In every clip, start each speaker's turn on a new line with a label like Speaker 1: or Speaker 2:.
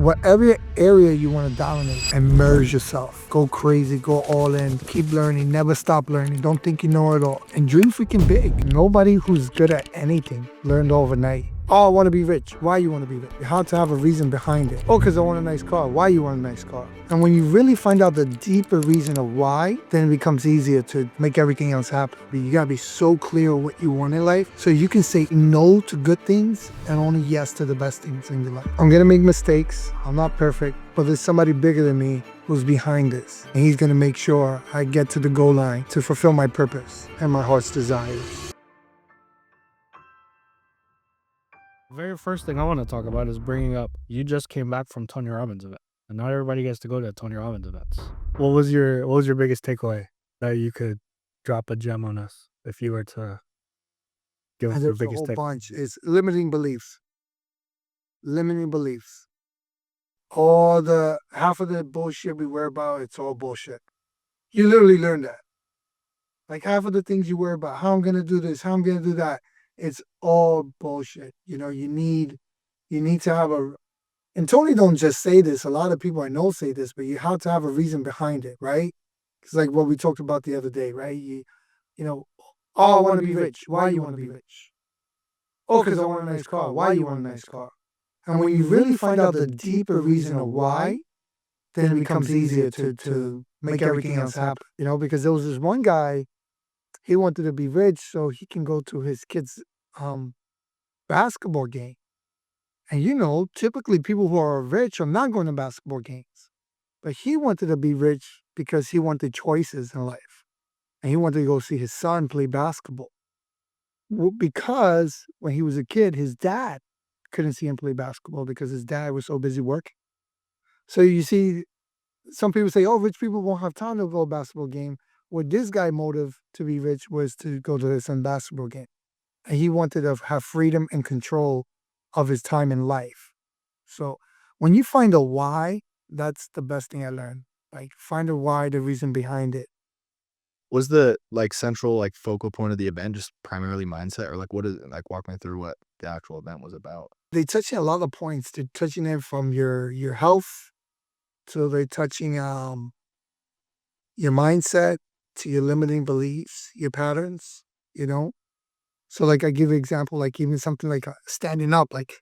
Speaker 1: whatever area you want to dominate, immerse yourself. Go crazy, go all in, keep learning, never stop learning. Don't think you know it all. And dream freaking big. Nobody who's good at anything learned overnight. Oh, I want to be rich. Why you want to be rich? You have to have a reason behind it. Oh, because I want a nice car. Why you want a nice car? And when you really find out the deeper reason of why, then it becomes easier to make everything else happen. But you gotta be so clear on what you want in life so you can say no to good things and only yes to the best things in your life. I'm gonna make mistakes. I'm not perfect, but there's somebody bigger than me who's behind this. And he's gonna make sure I get to the goal line to fulfill my purpose and my heart's desires.
Speaker 2: The very first thing I want to talk about is bringing up you just came back from Tony Robbins event, and not everybody gets to go to Tony Robbins events. What was your biggest takeaway that you could drop a gem on us if you were to give us
Speaker 1: And
Speaker 2: your
Speaker 1: there's a
Speaker 2: biggest
Speaker 1: whole
Speaker 2: takeaway?
Speaker 1: bunch. It's limiting beliefs. Limiting beliefs. All the half of the bullshit we worry about, it's all bullshit. You literally learn that. Like half of the things you worry about, how I'm gonna do this, how I'm gonna do that, it's all bullshit. You know, you need to have a, and Tony don't just say this, a lot of people I know say this, but you have to have a reason behind it, right? It's like what we talked about the other day, right? You know, oh, I want to be rich. Why you want to be rich? Oh, because I want a nice car. Why you want a nice car? And when you really find out the deeper reason of why, then it becomes easier to make everything else happen. You know, because there was this one guy, he wanted to be rich so he can go to his kid's basketball game. And you know, typically people who are rich are not going to basketball games. But he wanted to be rich because he wanted choices in life. And he wanted to go see his son play basketball. Because when he was a kid, his dad couldn't see him play basketball because his dad was so busy working. So you see, some people say, oh, rich people won't have time to go to a basketball game. Well, this guy's motive to be rich was to go to his son's basketball game. And he wanted to have freedom and control of his time in life. So when you find a why, that's the best thing I learned. Like find a why, the reason behind it.
Speaker 3: Was the, like, central, like, focal point of the event just primarily mindset? Or, like, what is it? Like, walk me through what the actual event was about.
Speaker 1: They touching a lot of points. They're touching it from your health to they're touching your mindset to your limiting beliefs, your patterns, you know? So like I give an example, like even something like standing up, like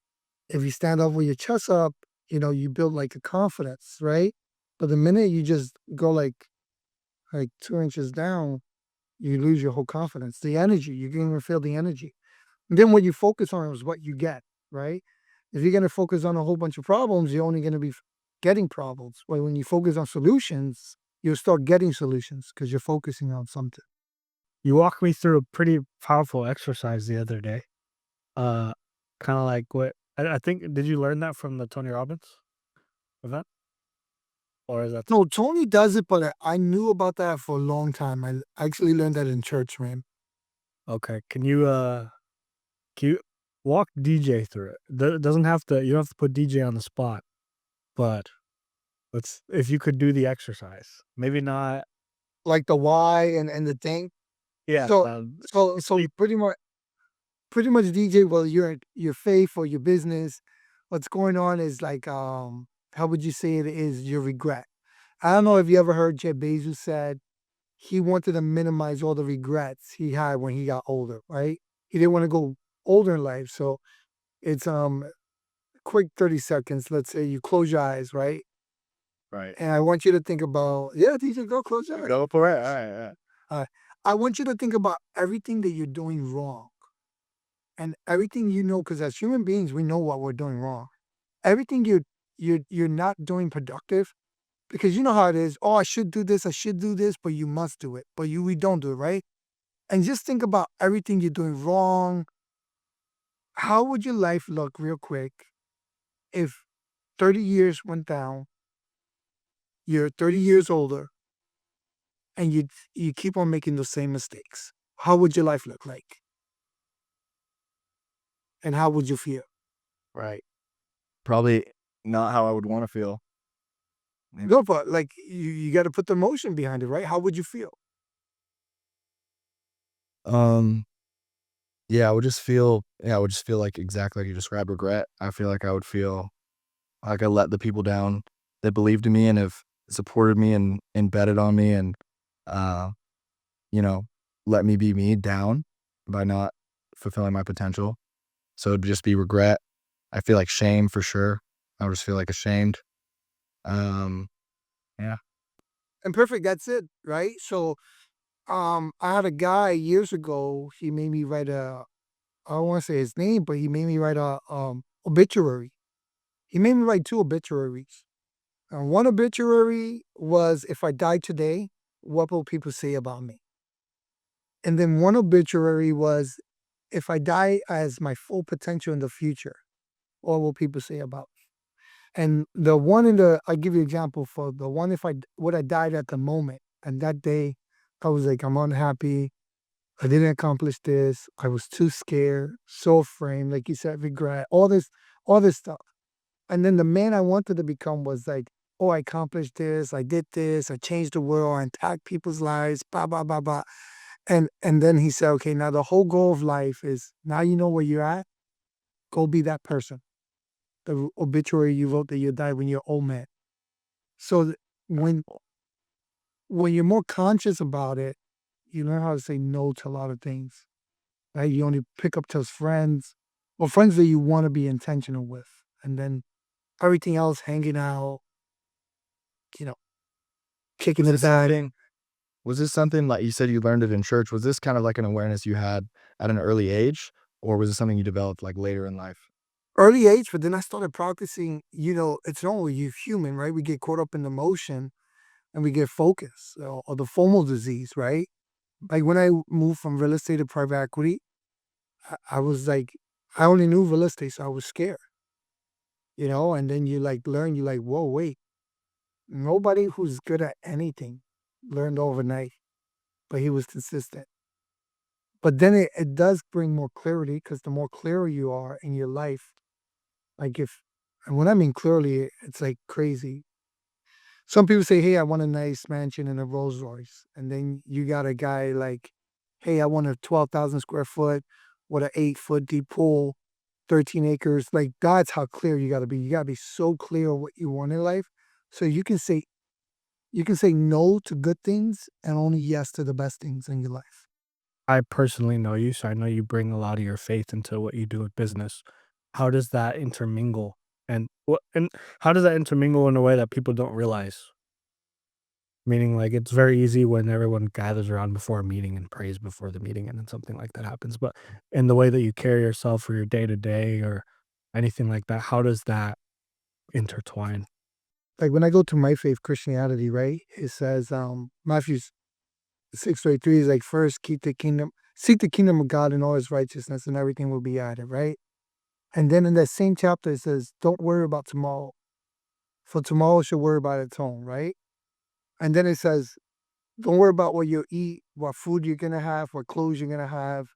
Speaker 1: if you stand up with your chest up, you know, you build like a confidence, right? But the minute you just go like 2 inches down, you lose your whole confidence, the energy, you can even feel the energy. And then what you focus on is what you get, right? If you're going to focus on a whole bunch of problems, you're only going to be getting problems. Well, when you focus on solutions, you'll start getting solutions because you're focusing on something.
Speaker 2: You walked me through a pretty powerful exercise the other day. Kind of like what I think. Did you learn that from the Tony Robbins event, or is that
Speaker 1: No, Tony does it, but I knew about that for a long time. I actually learned that in church, man.
Speaker 2: okay? Can you walk DJ through it? It doesn't have to. You don't have to put DJ on the spot, but let's if you could do the exercise. Maybe not.
Speaker 1: Like the why and the thing.
Speaker 2: Yeah.
Speaker 1: So so pretty much DJ, well, your faith or your business, what's going on is like how would you say it is your regret? I don't know if you ever heard Jeff Bezos said he wanted to minimize all the regrets he had when he got older, right? He didn't want to go older in life. So it's quick 30 seconds. Let's say you close your eyes, right?
Speaker 3: Right.
Speaker 1: And I want you to think about, yeah, DJ, go close your eyes.
Speaker 3: Go for it. All right. Yeah.
Speaker 1: I want you to think about everything that you're doing wrong and everything you know, because as human beings, we know what we're doing wrong. Everything you're not doing productive because you know how it is. Oh, I should do this, but you must do it, but we don't do it, right? And just think about everything you're doing wrong. How would your life look real quick if 30 years went down, you're 30 years older, and you keep on making the same mistakes? How would your life look like? And how would you feel?
Speaker 3: Right. Probably not how I would want to feel. Maybe.
Speaker 1: No, but like you got to put the emotion behind it, right? How would you feel?
Speaker 3: Yeah, I would just feel like exactly like you described regret. I feel like I would feel Like I let the people down that believed in me and have supported me and betted on me and uh, you know, let me be me down by not fulfilling my potential. So it'd just be regret. I feel like shame for sure. I would just feel like ashamed. Um, yeah.
Speaker 1: And perfect, that's it, right? So I had a guy years ago, he made me write I don't want to say his name, but he made me write a obituary. He made me write two obituaries. And one obituary was, if I die today, what will people say about me? And then one obituary was, if I die as my full potential in the future, what will people say about me? And the one I give you an example for the one, if I would have died at the moment, and that day, I was like, I'm unhappy. I didn't accomplish this. I was too scared, so afraid, like you said, regret, all this stuff. And then the man I wanted to become was like, oh, I accomplished this, I did this, I changed the world, I impacted people's lives, blah, blah, blah, blah. And then he said, okay, now the whole goal of life is, now you know where you're at, go be that person. The obituary you wrote that you died when you're old man. So when you're more conscious about it, you learn how to say no to a lot of things. Right? You only pick up those friends or friends that you want to be intentional with. And then everything else, hanging out, you know, kicking
Speaker 3: Was
Speaker 1: it
Speaker 3: this
Speaker 1: back.
Speaker 3: something was this something like you said you learned it in church? Was this kind of like an awareness you had at an early age? Or was it something you developed like later in life?
Speaker 1: Early age, but then I started practicing, it's normal, you're human, right? We get caught up in the motion and we get focused or the FOMO disease, right? Like when I moved from real estate to private equity, I was like, I only knew real estate, so I was scared, and then you like learn, you like, whoa, wait, nobody who's good at anything learned overnight, but he was consistent. But then it does bring more clarity because the more clearer you are in your life, like and when I mean clearly, it's like crazy. Some people say, hey, I want a nice mansion and a Rolls Royce. And then you got a guy like, hey, I want a 12,000 square foot with an 8 foot deep pool, 13 acres. Like, that's how clear you got to be. You got to be so clear what you want in life. So you can say no to good things and only yes to the best things in your life.
Speaker 2: I personally know you, so I know you bring a lot of your faith into what you do with business. How does that intermingle? And how does that intermingle in a way that people don't realize? Meaning, like, it's very easy when everyone gathers around before a meeting and prays before the meeting, and then something like that happens. But in the way that you carry yourself for your day to day or anything like that, how does that intertwine?
Speaker 1: Like when I go to my faith, Christianity, right? It says, Matthew 6:33 is like, first seek the kingdom of God and all his righteousness, and everything will be added, right? And then in that same chapter, it says, don't worry about tomorrow, for tomorrow should worry about its own, right? And then it says, don't worry about what you eat, what food you're going to have, what clothes you're going to have,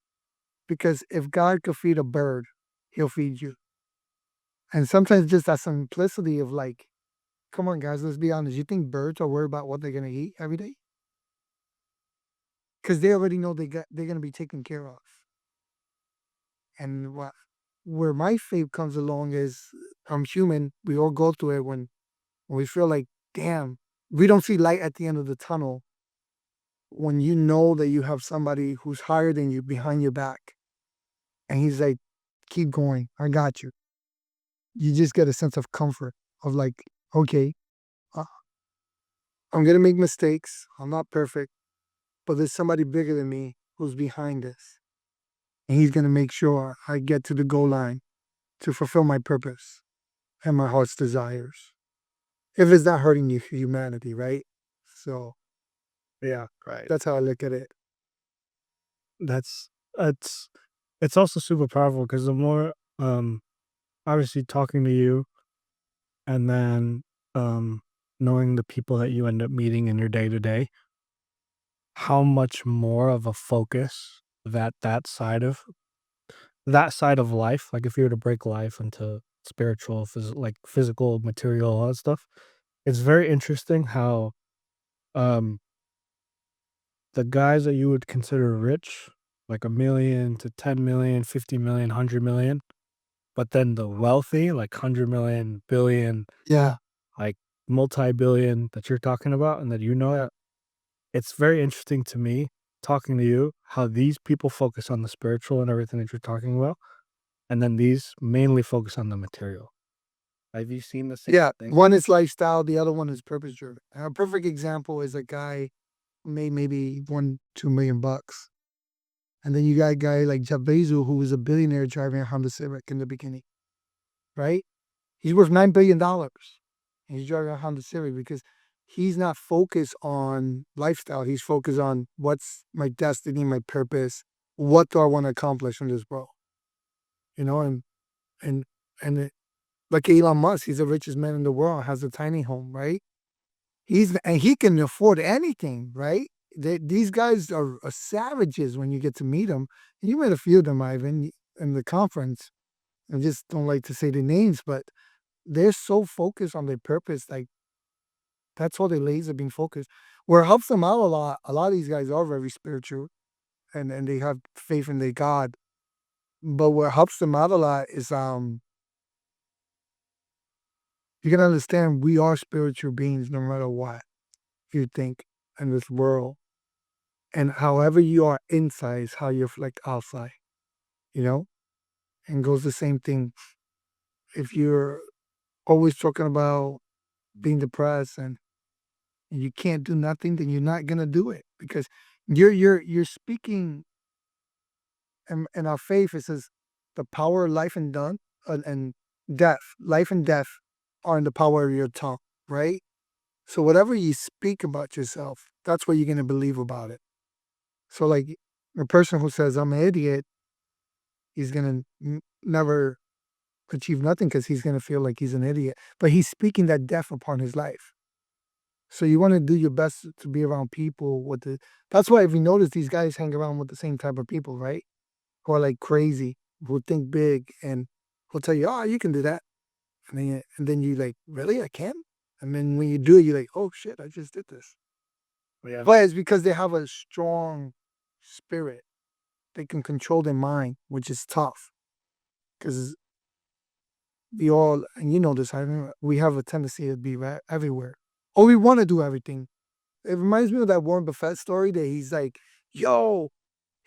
Speaker 1: because if God could feed a bird, he'll feed you. And sometimes just that simplicity of like, come on, guys, let's be honest. You think birds are worried about what they're going to eat every day? Because they already know they're going to be taken care of. And where my faith comes along is, I'm human. We all go through it when we feel like, damn, we don't see light at the end of the tunnel. When you know that you have somebody who's higher than you behind your back, and he's like, keep going, I got you. You just get a sense of comfort of like, okay, uh, I'm gonna make mistakes. I'm not perfect, but there's somebody bigger than me who's behind this, and he's gonna make sure I get to the goal line to fulfill my purpose and my heart's desires. If it's not hurting you, humanity, right? So yeah,
Speaker 3: Right.
Speaker 1: that's how I look at it.
Speaker 2: That's it's it's also super powerful because the more obviously talking to you and then um knowing the people that you end up meeting in your day to day, how much more of a focus that side of life, like if you were to break life into spiritual, like physical, material, all that stuff, it's very interesting how um the guys that you would consider rich, like 1 million to 10 million, 50 million, 100 million, But then the wealthy, like 100 million, billion,
Speaker 1: Yeah.
Speaker 2: like multi-billion that you're talking about, and that you know that, it's very interesting to me talking to you how these people focus on the spiritual and everything that you're talking about, and then these mainly focus on the material. Have you seen the same
Speaker 1: Yeah.
Speaker 2: thing?
Speaker 1: One is lifestyle, the other one is purpose driven. A perfect example is a guy who made maybe $1-2 million. And then you got a guy like Jeff Bezos, who was a billionaire driving a Honda Civic in the beginning, right? He's worth $9 billion. And he's driving a Honda Civic because he's not focused on lifestyle. He's focused on what's my destiny, my purpose. What do I want to accomplish in this world? You know, and and it, like Elon Musk, he's the richest man in the world, has a tiny home, right? And he can afford anything, right? These guys are savages when you get to meet them. You met a few of them, Ivan, in the conference. I just don't like to say the names, but they're so focused on their purpose. Like, that's all their laser being focused. Where it helps them out a lot of these guys are very spiritual and they have faith in their God. But what helps them out a lot is you can understand we are spiritual beings no matter what you think in this world. And however you are inside is how you reflect outside, you know? And goes the same thing. If you're always talking about being depressed and you can't do nothing, then you're not gonna do it because you're speaking in our faith. It says the power of life and death, life and death are in the power of your tongue, right? So whatever you speak about yourself, that's what you're gonna believe about it. So like a person who says I'm an idiot, he's gonna never achieve nothing because he's gonna feel like he's an idiot. But he's speaking that death upon his life. So you want to do your best to be around people with the. That's why if you notice, these guys hang around with the same type of people, right? Who are like crazy, who think big, and who'll tell you, "Oh, you can do that," and then you like, "Really, I can?" And then when you do it, you're like, "Oh shit, I just did this."
Speaker 2: Yeah.
Speaker 1: But it's because they have a strong spirit. They can control their mind, which is tough because we all, and you know this, we have a tendency to be everywhere, or we want to do everything. It reminds me of that Warren Buffett story that he's like, "Yo,"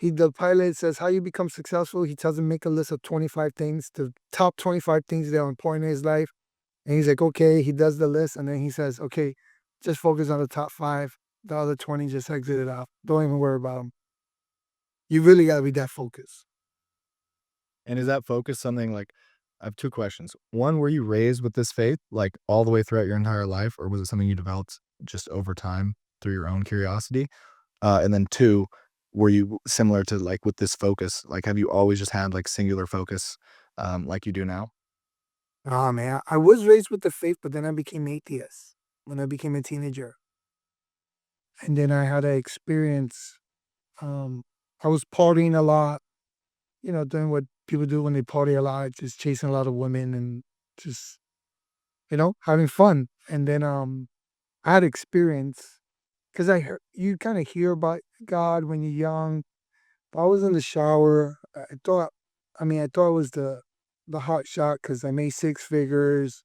Speaker 1: the pilot says, "How you become successful?" He tells him make a list of 25 things, the top 25 things that are important in his life, and he's like, "Okay." He does the list, and then he says, "Okay, just focus on the top 5. The other 20 just exit it out. Don't even worry about them." You really gotta be that focused.
Speaker 3: And is that focus something like, I have two questions. One, were you raised with this faith like all the way throughout your entire life, or was it something you developed just over time through your own curiosity? And then two, were you similar to like with this focus? Like, have you always just had like singular focus, like you do now?
Speaker 1: Oh man, I was raised with the faith, but then I became atheist when I became a teenager, and then I had an experience. Um, I was partying a lot, doing what people do when they party a lot, just chasing a lot of women and just, having fun. And then I had experience because you kind of hear about God when you're young. But I was in the shower. I thought it was the hot shot because I made 6 figures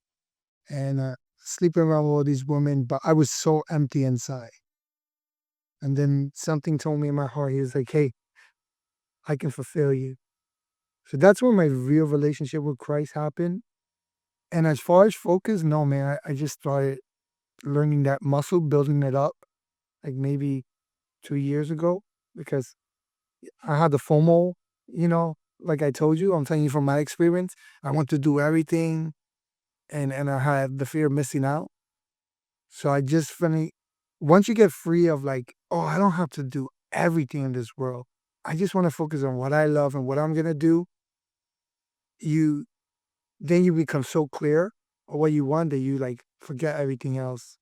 Speaker 1: and sleeping around with all these women, but I was so empty inside. And then something told me in my heart, he was like, "Hey, I can fulfill you." So that's where my real relationship with Christ happened. And as far as focus, no, man, I just started learning that muscle, building it up, like maybe 2 years ago, because I had the FOMO, like I told you, I'm telling you from my experience. I want to do everything and I had the fear of missing out. So I just finally, once you get free of like, oh, I don't have to do everything in this world. I just want to focus on what I love and what I'm gonna do. You then you become so clear of what you want that you like forget everything else.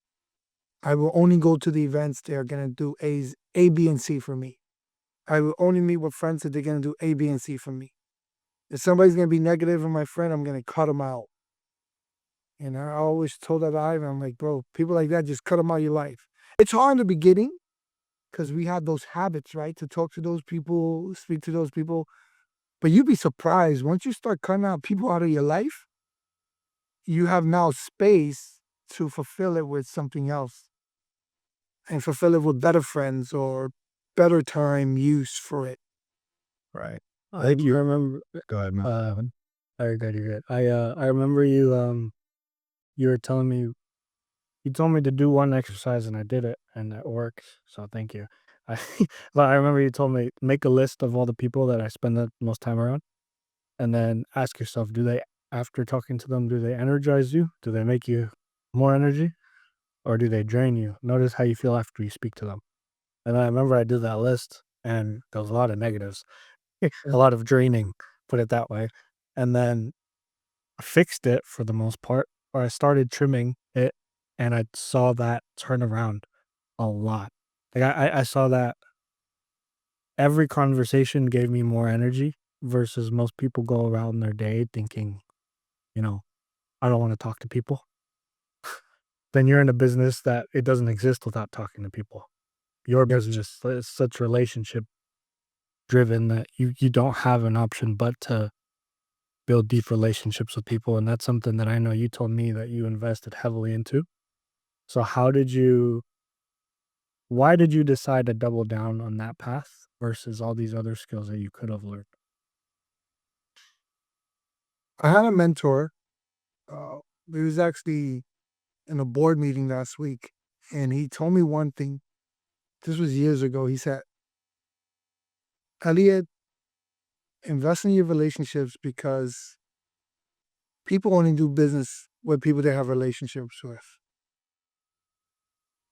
Speaker 1: I will only go to the events that are gonna do A, B, and C for me. I will only meet with friends that they're gonna do A, B, and C for me. If somebody's gonna be negative on my friend, I'm gonna cut them out. And I always told that to Ivan, I'm like, bro, people like that, just cut them out of your life. It's hard in the beginning because we have those habits, right? To talk to those people, speak to those people. But you'd be surprised once you start cutting out people out of your life, you have now space to fulfill it with something else and fulfill it with better friends or better time use for it.
Speaker 3: Right.
Speaker 2: I you remember
Speaker 3: Go ahead, man.
Speaker 2: you're good, you're good. I remember you were telling me you told me to do one exercise and I did it and it works. So thank you. I but I remember you told me make a list of all the people that I spend the most time around and then ask yourself, do they after talking to them, do they energize you? Do they make you more energy? Or do they drain you? Notice how you feel after you speak to them. And I remember I did that list and there was a lot of negatives, a lot of draining, put it that way. And then I fixed it for the most part, or I started trimming it and I saw that turn around a lot. Like I saw that every conversation gave me more energy versus most people go around their day thinking, you know, I don't want to talk to people. Then you're in a business that it doesn't exist without talking to people. Your business is such relationship driven that you don't have an option but to build deep relationships with people. And that's something that I know you told me that you invested heavily into. So why did you decide to double down on that path versus all these other skills that you could have learned?
Speaker 1: I had a mentor. Uh, he was actually in a board meeting last week, and he told me one thing. This was years ago. He said, Elliot, invest in your relationships because people only do business with people they have relationships with.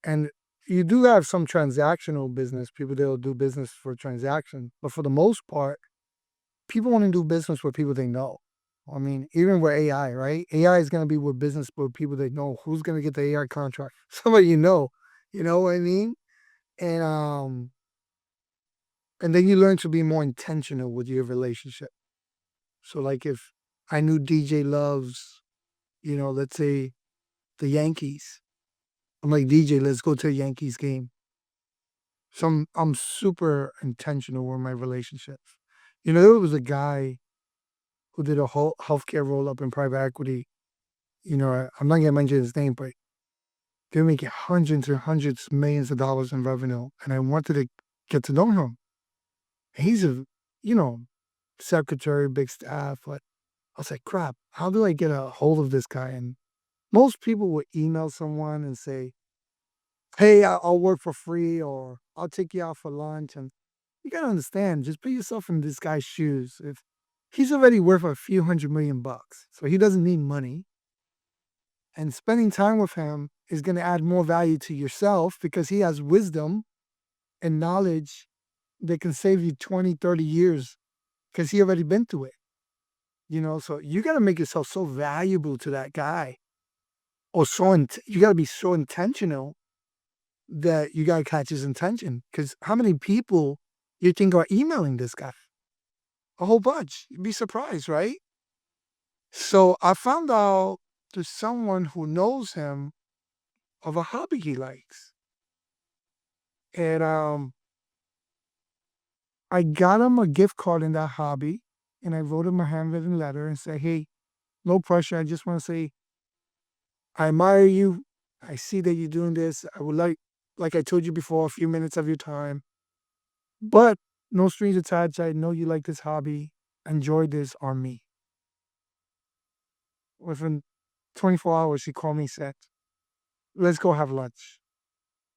Speaker 1: And you do have some transactional business, people that'll do business for transaction, but for the most part, people only do business with people they know. I mean, even with AI, right? AI is going to be with business with people they know. Who's going to get the AI contract? Somebody you know what I mean? And and then you learn to be more intentional with your relationship. So like if I knew DJ loves, let's say the Yankees, I'm like, DJ, let's go to a Yankees game. So I'm super intentional with my relationships. There was a guy who did a whole healthcare roll up in private equity. I'm not gonna mention his name, but they're making hundreds and hundreds of millions of dollars in revenue. And I wanted to get to know him. He's a, you know, secretary, big staff, but I was like, crap, how do I get a hold of this guy? And most people would email someone and say, hey, I'll work for free or I'll take you out for lunch. And you gotta understand, just put yourself in this guy's shoes. If he's already worth a few $100 million, so he doesn't need money. And spending time with him is gonna add more value to yourself because he has wisdom and knowledge that can save you 20, 30 years because he already been through it. So you gotta make yourself so valuable to that guy. Or you gotta be so intentional that you gotta catch his intention. Because how many people you think are emailing this guy? A whole bunch. You'd be surprised, right? So I found out there's someone who knows him of a hobby he likes. And I got him a gift card in that hobby and I wrote him a handwritten letter and said, hey, no pressure. I just want to say, I admire you. I see that you're doing this. I would like I told you before, a few minutes of your time. But no strings attached. I know you like this hobby. Enjoy this on me. Within 24 hours, he called me and said, let's go have lunch.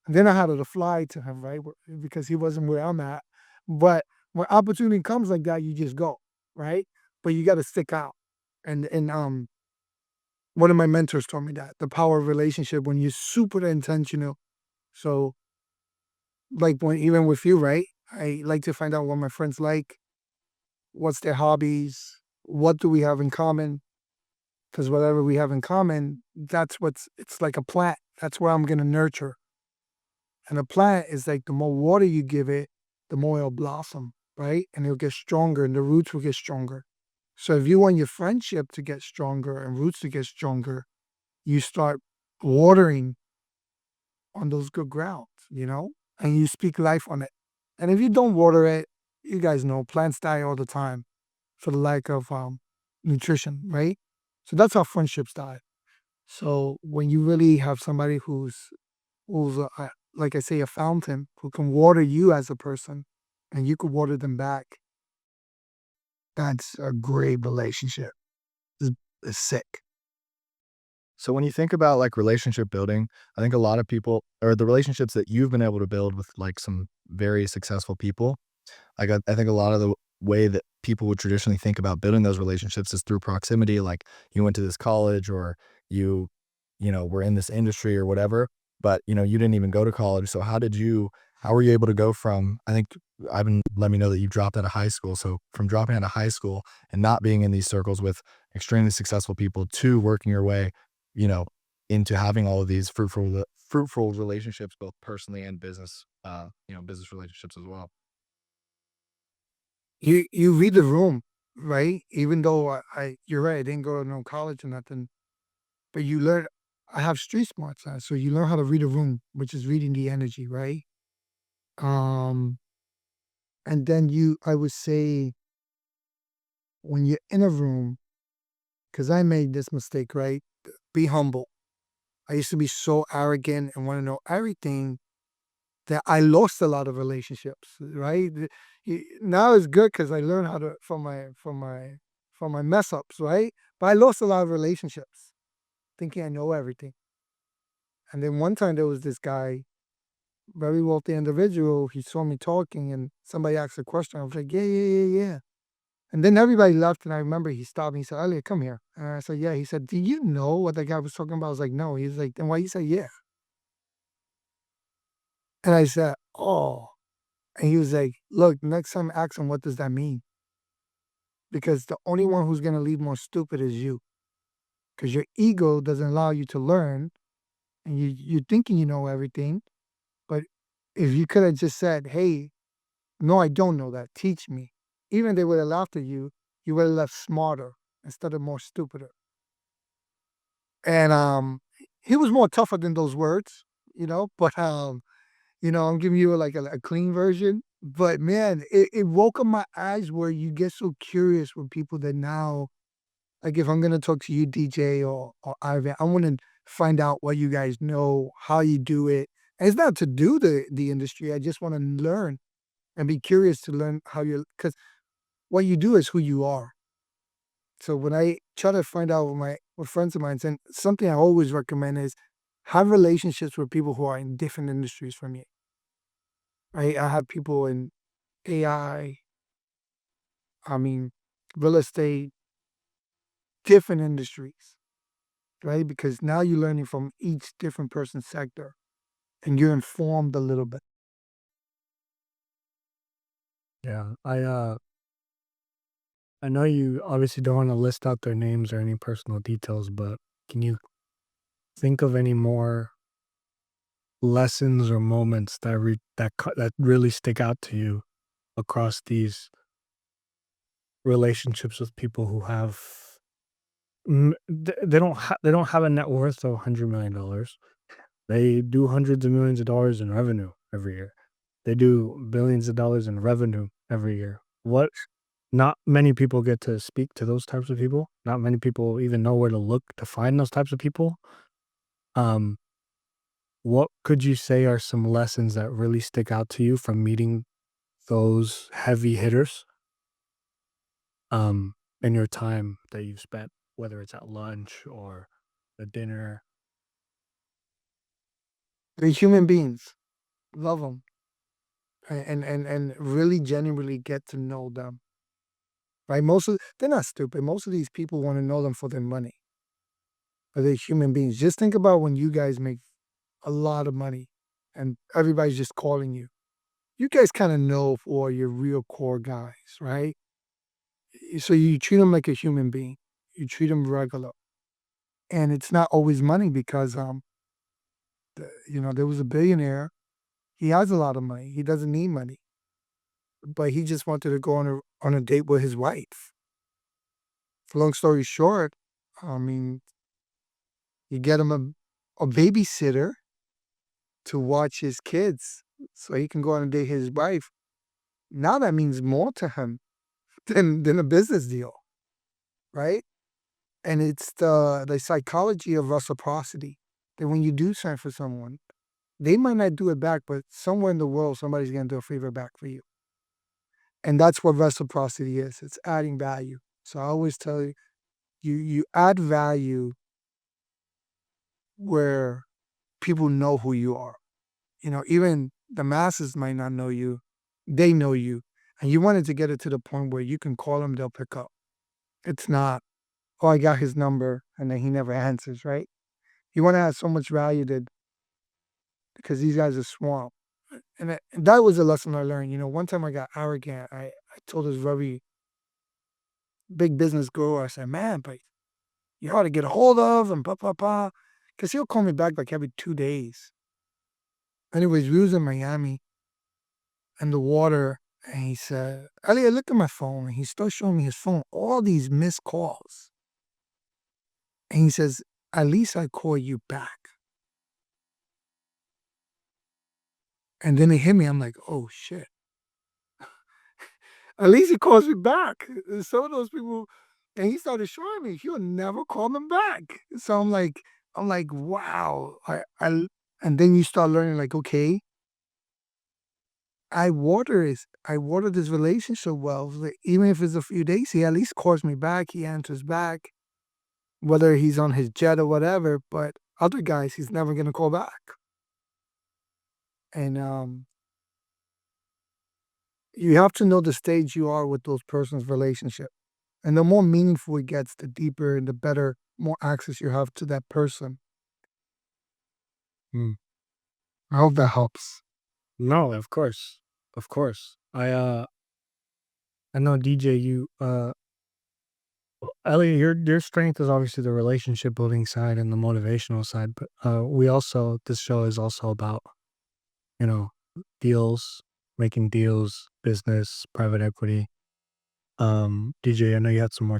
Speaker 1: And then I had to fly to him, right? Because he wasn't where I'm at. But when opportunity comes like that, you just go, right? But you got to stick out. And one of my mentors told me that the power of relationship when you're super intentional. So, like even with you, right? I like to find out what my friends like, what's their hobbies, what do we have in common? Because whatever we have in common, it's like a plant. That's where I'm gonna nurture. And a plant is like the more water you give it, the more it'll blossom, right? And it'll get stronger and the roots will get stronger. So if you want your friendship to get stronger and roots to get stronger, you start watering on those good grounds, and you speak life on it. And if you don't water it, you guys know plants die all the time. for the lack of nutrition, right? So that's how friendships die. So when you really have somebody who's like I say, a fountain who can water you as a person, and you could water them back, that's a great relationship. It's sick.
Speaker 3: So when you think about like relationship building, I think a lot of people, or the relationships that you've been able to build with like some very successful people, like I think a lot of the way that people would traditionally think about building those relationships is through proximity. Like you went to this college, or you were in this industry or whatever, but you didn't even go to college. So how were you able to go from, I think Ivan let me know that you dropped out of high school. So from dropping out of high school and not being in these circles with extremely successful people to working your way, you know, into having all of these fruitful relationships, both personally and business, business relationships as well.
Speaker 1: You read the room, right? Even though you're right, I didn't go to no college or nothing, but you learn. I have street smarts now, so you learn how to read a room, which is reading the energy, right? Um, and then I would say, when you're in a room, because I made this mistake, right? Be humble. I used to be so arrogant and want to know everything that I lost a lot of relationships, right? Now it's good because I learned how to from my mess ups, right? But I lost a lot of relationships thinking I know everything. And then one time there was this guy, very wealthy individual. He saw me talking, and somebody asked a question. I was like, yeah, yeah, yeah, yeah. And then everybody left, and I remember he stopped me. He said, Elliot, come here. And I said, yeah. He said, do you know what the guy was talking about? I was like, no. He was like, then why you say yeah? And I said, oh. And he was like, look, next time ask him, what does that mean? Because the only one who's going to leave more stupid is you. Because your ego doesn't allow you to learn, and you're thinking you know everything. But if you could have just said, hey, no, I don't know that. Teach me. Even if they would have laughed at you, you would have left smarter instead of more stupider. And he was more tougher than those words, but I'm giving you like a clean version. But man, it woke up my eyes where you get so curious with people that now, like if I'm gonna talk to you, DJ or Ivan, I want to find out what you guys know, how you do it. And it's not to do the industry. I just want to learn and be curious to learn how because what you do is who you are. So when I try to find out with friends of mine, and something I always recommend is have relationships with people who are in different industries from you. I have people in I mean, real estate, different industries, right? Because now you're learning from each different person's sector, and you're informed a little bit.
Speaker 2: Yeah, I know you obviously don't want to list out their names or any personal details, but can you think of any more lessons or moments that really stick out to you across these relationships with people who have they don't have a net worth of $100 million. They do hundreds of millions of dollars in revenue every year. They do billions of dollars in revenue every year. Not many people get to speak to those types of people. Not many people even know where to look to find those types of people. Um, what could you say are some lessons that really stick out to you from meeting those heavy hitters um, in your time that you've spent, whether it's at lunch or a dinner?
Speaker 1: They're human beings. Love them. And really genuinely get to know them. Right? They're not stupid. Most of these people want to know them for their money. But they're human beings. Just think about when you guys make a lot of money and everybody's just calling you. You guys kind of know for your real core guys, right? So you treat them like a human being. You treat them regular. And it's not always money because there was a billionaire. He has a lot of money. He doesn't need money. But he just wanted to go on a date with his wife. Long story short, I mean, you get him a babysitter to watch his kids so he can go on a date with his wife. Now that means more to him. than a business deal, right? And it's the psychology of reciprocity that when you do something for someone, they might not do it back, but somewhere in the world, somebody's going to do a favor back for you. And that's what reciprocity is. It's adding value. So I always tell you, you add value where people know who you are. You know, even the masses might not know you. They know you. And you wanted to get it to the point where you can call them, they'll pick up. It's not, oh, I got his number, and then he never answers, right? You want to have so much value that because these guys are swamp. And that was a lesson I learned. You know, one time I got arrogant. I told this very big business guru, I said, man, but you ought to get a hold of and blah, blah, blah. Because he'll call me back like every 2 days. Anyways, we was in Miami and the water, and he said, Elliot, look at my phone. And he starts showing me his phone, all these missed calls. And he says, at least I call you back. And then it hit me. I'm like, oh, shit. At least he calls me back. Some of those people, and he started showing me, he'll never call them back. So I'm like, wow. And then you start learning, like, okay, I water this relationship well. Like, even if it's a few days, he at least calls me back. He answers back, whether he's on his jet or whatever. But other guys, he's never gonna call back. And you have to know the stage you are with those person's relationship. And the more meaningful it gets, the deeper and the better, more access you have to that person. I hope that helps.
Speaker 2: No, of course. Of course. I know DJ, Elliot, your strength is obviously the relationship building side and the motivational side, but this show is also about, you know, deals, making deals, business, private equity. DJ, I know you had some more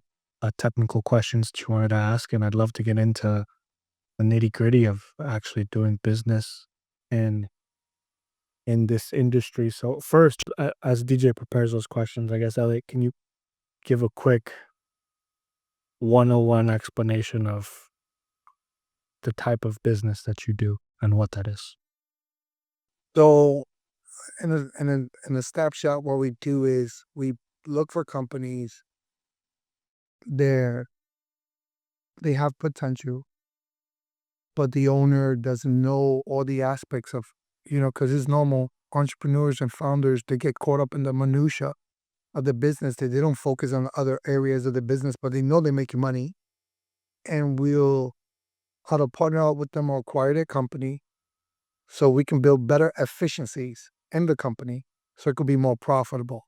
Speaker 2: technical questions that you wanted to ask, and I'd love to get into the nitty gritty of actually doing business in this industry. So first, as DJ prepares those questions, I guess, Elliot, can you give a quick 101 explanation of the type of business that you do and what that is?
Speaker 1: So, in a snapshot, what we do is we look for companies. They have potential, but the owner doesn't know all the aspects of, because it's normal. Entrepreneurs and founders, they get caught up in the minutia of the business. They don't focus on other areas of the business, but they know they're making money. And we'll how to partner up with them or acquire their company so we can build better efficiencies in the company so it could be more profitable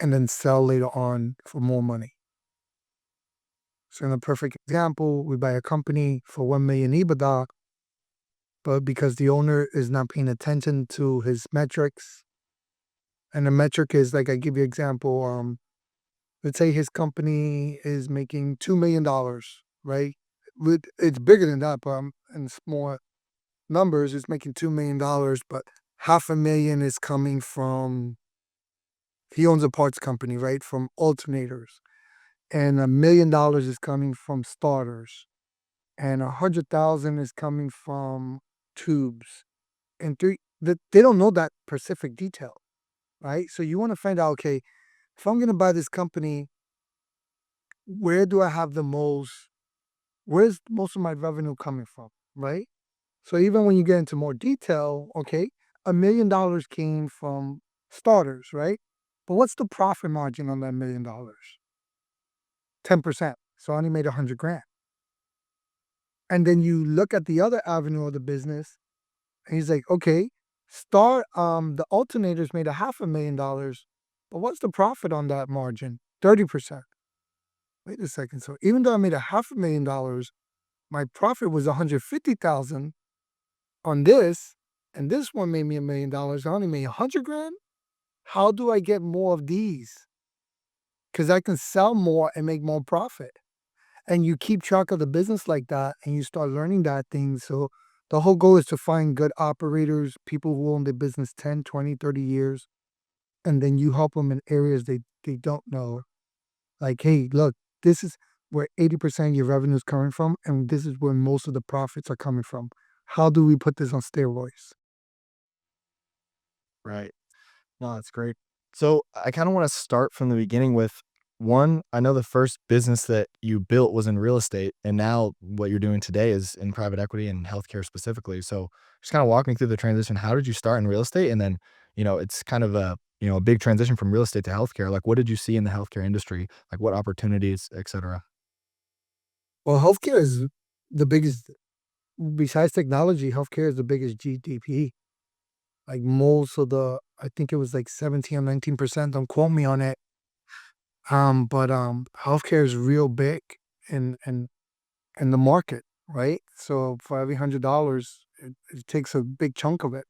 Speaker 1: and then sell later on for more money. So in a perfect example, we buy a company for 1 million EBITDA, but because the owner is not paying attention to his metrics, and the metric is, like, I give you an example, let's say his company is making $2 million, right? It's bigger than that, but in small numbers, it's making $2 million, but $500,000 is coming from, he owns a parts company, right? From alternators. And $1 million is coming from starters. And 100,000 is coming from tubes. And they don't know that specific detail, right? So you want to find out, okay, if I'm going to buy this company, where's most of my revenue coming from, right? So even when you get into more detail, okay, $1 million came from starters, right? But what's the profit margin on that $1 million? 10%. So I only made 100 grand. And then you look at the other avenue of the business, and he's like, okay, the alternators made $500,000, but what's the profit on that margin? 30%. Wait a second. So even though I made $500,000, my profit was 150,000 on this, and this one made me $1 million. I only made 100 grand. How do I get more of these? Because I can sell more and make more profit. And you keep track of the business like that, and you start learning that thing. So the whole goal is to find good operators, people who own their business 10, 20, 30 years, and then you help them in areas they They don't know. Like, hey, look, this is where 80% of your revenue is coming from, and this is where most of the profits are coming from. How do we put this on steroids?
Speaker 3: Right. No, that's great. So I kind of want to start from the beginning with one. I know the first business that you built was in real estate, and now what you're doing today is in private equity and healthcare specifically. So just kind of walk me through the transition. How did you start in real estate? And then, it's kind of a big transition from real estate to healthcare. Like, what did you see in the healthcare industry? Like, what opportunities, et cetera?
Speaker 1: Well, healthcare is the biggest, besides technology, healthcare is the biggest GDP. Like most of I think it was like 17 or 19%. Don't quote me on it. But healthcare is real big in the market, right? So for every $100, it takes a big chunk of it.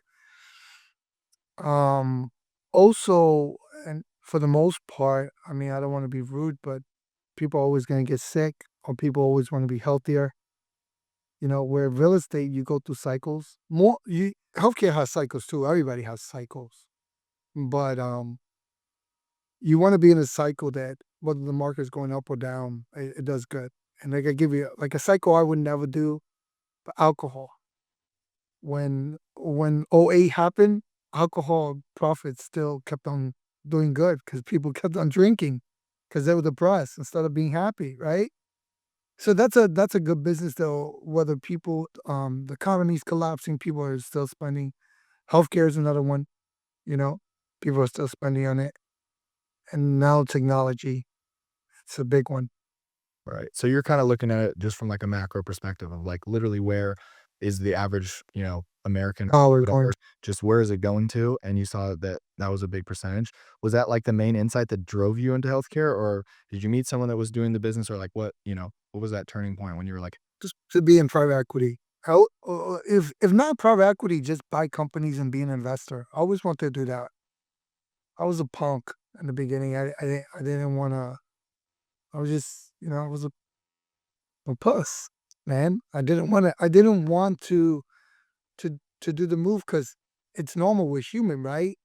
Speaker 1: Um, Also, and for the most part, I mean, I don't want to be rude, but people are always going to get sick, or people always want to be healthier. Where real estate, you go through cycles. Healthcare has cycles too. Everybody has cycles, but you want to be in a cycle that whether the market is going up or down, it does good. And like I give you like a cycle I would never do, but alcohol. When '08 happened, alcohol profits still kept on doing good because people kept on drinking because they were depressed instead of being happy, right? So that's a good business though. Whether the economy's collapsing, people are still spending. Healthcare is another one. You know, people are still spending on it, and now technology, it's a big one.
Speaker 3: Right. So you're kind of looking at it just from like a macro perspective of like literally where is the average, American
Speaker 1: Oh, we're
Speaker 3: whatever,
Speaker 1: going.
Speaker 3: just where is it going to? And you saw that that was a big percentage. Was that like the main insight that drove you into healthcare, or did you meet someone that was doing the business, or like what was that turning point when you were like,
Speaker 1: Just to be in private equity. If not private equity, just buy companies and be an investor. I always wanted to do that. I was a punk in the beginning. I didn't want to. I was just I was a puss, man. I didn't want to. I didn't want to do the move because it's normal. We're human, right?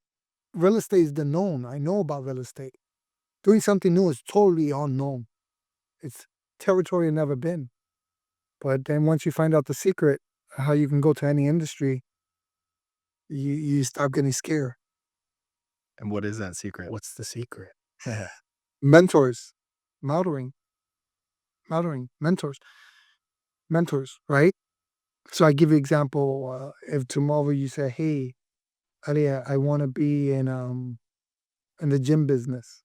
Speaker 1: Real estate is the known. I know about real estate. Doing something new is totally unknown. It's territory I've never been. But then once you find out the secret, how you can go to any industry, you stop getting scared.
Speaker 3: and what is that secret?
Speaker 2: What's the secret?
Speaker 1: Mentors, mentoring, mentors, right? So I give you example. If tomorrow you say, "Hey, Elliot, I want to be in the gym business,"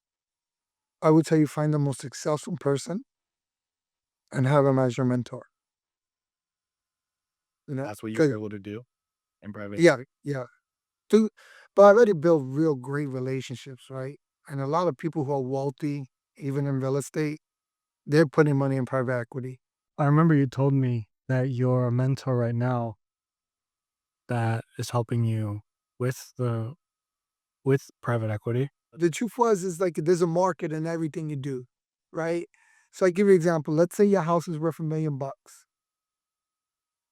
Speaker 1: I would tell you find the most successful person and have him as your mentor.
Speaker 3: That's what you were
Speaker 1: 'Cause-
Speaker 3: able to do in private.
Speaker 1: yeah, yeah. To, but I already built real great relationships, right? And a lot of people who are wealthy, even in real estate, they're putting money in private equity.
Speaker 2: I remember you told me that you're a mentor right now that is helping you with private equity.
Speaker 1: The truth was is like there's a market in everything you do, right? So I give you an example. Let's say your house is worth $1 million.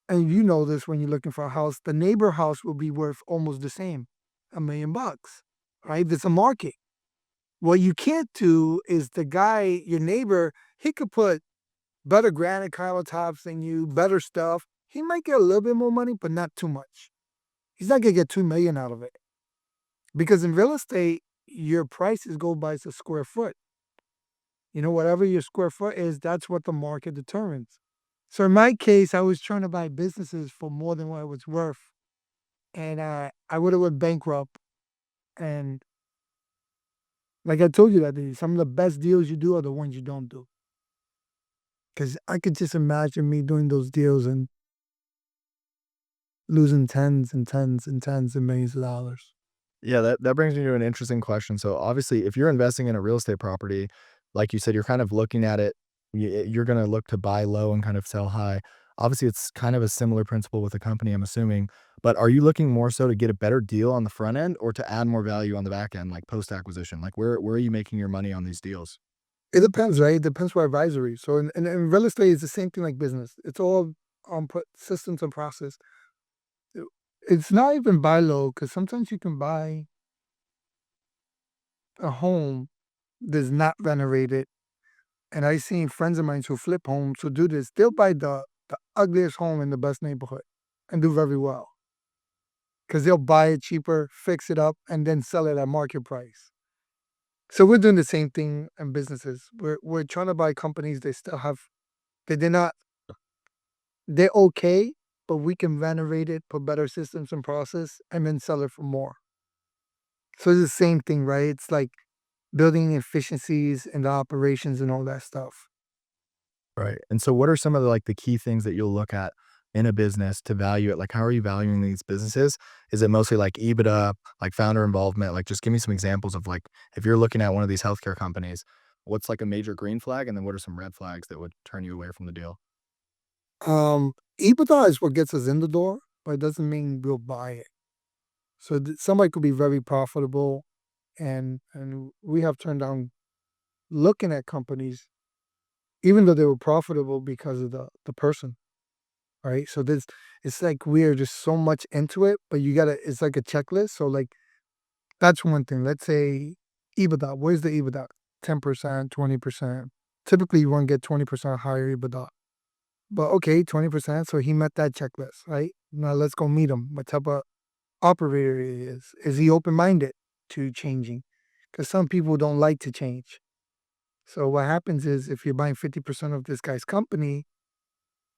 Speaker 1: And you know this when you're looking for a house, the neighbor house will be worth almost the same, $1 million, right? There's a market. What you can't do is your neighbor, he could put better granite countertops than you, better stuff. He might get a little bit more money, but not too much. He's not gonna get 2 million out of it. Because in real estate, your prices go by the square foot. Whatever your square foot is, that's what the market determines. So in my case, I was trying to buy businesses for more than what it was worth. And I would have went bankrupt. And like I told you that day, some of the best deals you do are the ones you don't do. Because I could just imagine me doing those deals and losing tens and tens and tens of millions of dollars.
Speaker 3: Yeah, that brings me to an interesting question. So obviously, if you're investing in a real estate property, like you said, you're kind of looking at it, you're going to look to buy low and kind of sell high. Obviously, it's kind of a similar principle with a company, I'm assuming. But are you looking more so to get a better deal on the front end or to add more value on the back end, like post acquisition? Like where are you making your money on these deals?
Speaker 1: It depends, right? It depends for advisory. So in real estate, it's the same thing like business. It's all on put systems and process. It- It's not even buy low because sometimes you can buy a home does not venerate it. And I've seen friends of mine who flip homes who do this. They'll buy the ugliest home in the best neighborhood and do very well because they'll buy it cheaper, fix it up, and then sell it at market price. So we're doing the same thing in businesses. We're trying to buy companies they still have, they're not, they're okay, but we can venerate it, put better systems and process, and then sell it for more. So it's the same thing, right? It's like building efficiencies in the operations and all that stuff.
Speaker 3: Right. And so what are some of the, like, the key things that you'll look at in a business to value it? Like, how are you valuing these businesses? Is it mostly like EBITDA, like founder involvement? Like, just give me some examples of, like, if you're looking at one of these healthcare companies, what's like a major green flag? And then what are some red flags that would turn you away from the deal?
Speaker 1: EBITDA is what gets us in the door, but it doesn't mean we'll buy it. So somebody could be very profitable, and we have turned down looking at companies, even though they were profitable because of the person, right? So this it's like we're just so much into it, but you gotta it's like a checklist. So like that's one thing. Let's say EBITDA. Where's the EBITDA? 10%, 20%. Typically you want to get 20% higher EBITDA. But okay, 20%. So he met that checklist, right? Now let's go meet him. What type of operator he is? Is he open minded to changing? Because some people don't like to change. So what happens is if you're buying 50% of this guy's company,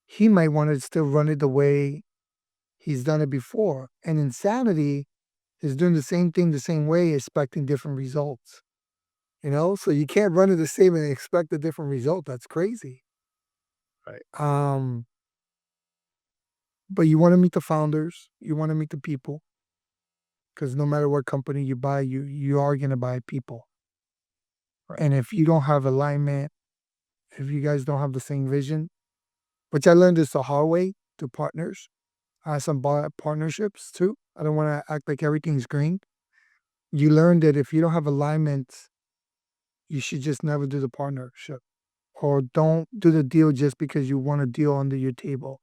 Speaker 1: he might want to still run it the way he's done it before. And insanity is doing the same thing the same way, expecting different results. So you can't run it the same and expect a different result. That's crazy.
Speaker 3: Right.
Speaker 1: But you want to meet the founders, you want to meet the people, because no matter what company you buy, you are gonna buy people. And if you don't have alignment, if you guys don't have the same vision, which I learned this the hard way to partners. I have some partnerships too. I don't want to act like everything's green. You learn that if you don't have alignment, you should just never do the partnership, or don't do the deal just because you want a deal under your table,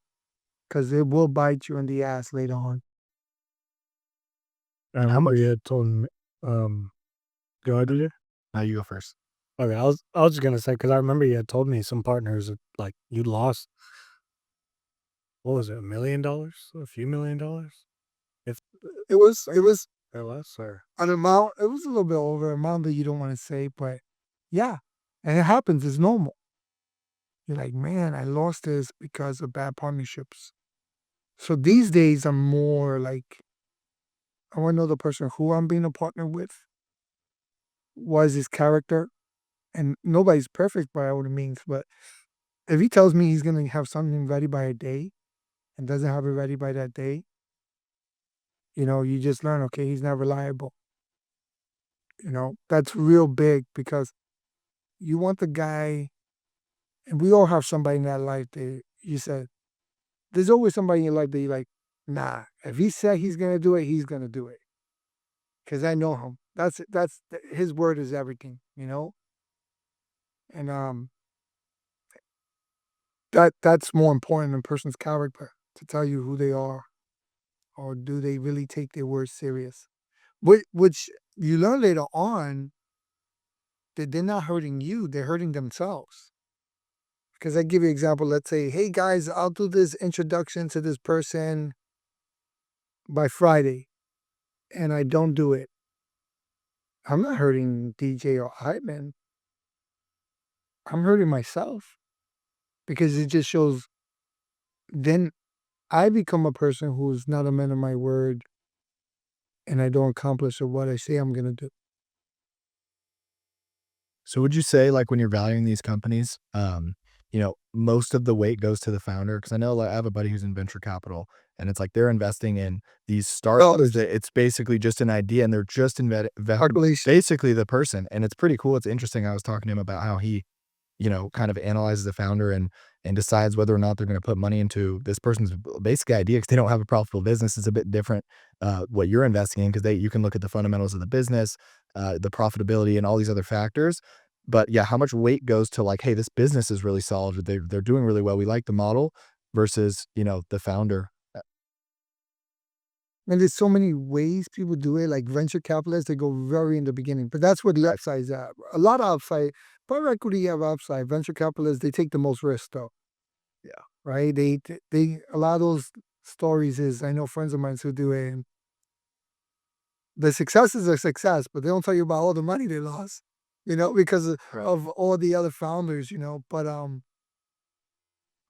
Speaker 1: because it will bite you in the ass later on.
Speaker 2: I
Speaker 3: How
Speaker 2: remember
Speaker 3: much?
Speaker 2: you had told me, go ahead, DJ.
Speaker 3: Now you go first.
Speaker 2: Okay, I was just gonna say, because I remember you had told me some partners like you lost, what was it, $1 million, a few $1 million, if
Speaker 1: It was
Speaker 2: or less, or
Speaker 1: an amount. It was a little bit over an amount that you don't want to say, but yeah, and it happens. It's normal. You're like, man, I lost this because of bad partnerships. So these days, I'm more like, I want to know the person who I'm being a partner with. What is his character? And nobody's perfect by all means, but if he tells me he's going to have something ready by a day and doesn't have it ready by that day, you just learn, okay, he's not reliable. That's real big, because you want the guy, and we all have somebody in that life that you said, there's always somebody in your life that you're like, nah, if he said he's going to do it, he's going to do it. Because I know him. That's his word is everything. And that's more important than a person's character, to tell you who they are, or do they really take their words serious. Which you learn later on that they're not hurting you, they're hurting themselves. Because I give you an example, let's say, hey guys, I'll do this introduction to this person by Friday, and I don't do it. I'm not hurting DJ or Hypeman. I'm hurting myself, because it just shows then I become a person who's not a man of my word, and I don't accomplish what I say I'm going to do.
Speaker 3: So would you say, like, when you're valuing these companies, most of the weight goes to the founder? Because I know, like, I have a buddy who's in venture capital, and it's like they're investing in these startups that it's basically just an idea, and they're just
Speaker 1: Calculation.
Speaker 3: basically the person. And it's pretty cool. It's interesting. I was talking to him about how he, kind of analyzes the founder and decides whether or not they're going to put money into this person's basic idea, because they don't have a profitable business. It's a bit different what you're investing in, because you can look at the fundamentals of the business, the profitability, and all these other factors. But yeah, how much weight goes to, like, hey, this business is really solid. They're doing really well. We like the model, versus the founder.
Speaker 1: And there's so many ways people do it, like venture capitalists, they go very in the beginning. But that's where the upside is at. A lot of upside. Private equity have upside. Venture capitalists, they take the most risk though.
Speaker 3: Yeah.
Speaker 1: Right? They a lot of those stories is I know friends of mine who do it. And the success is a success, but they don't tell you about all the money they lost. Because of all the other founders, But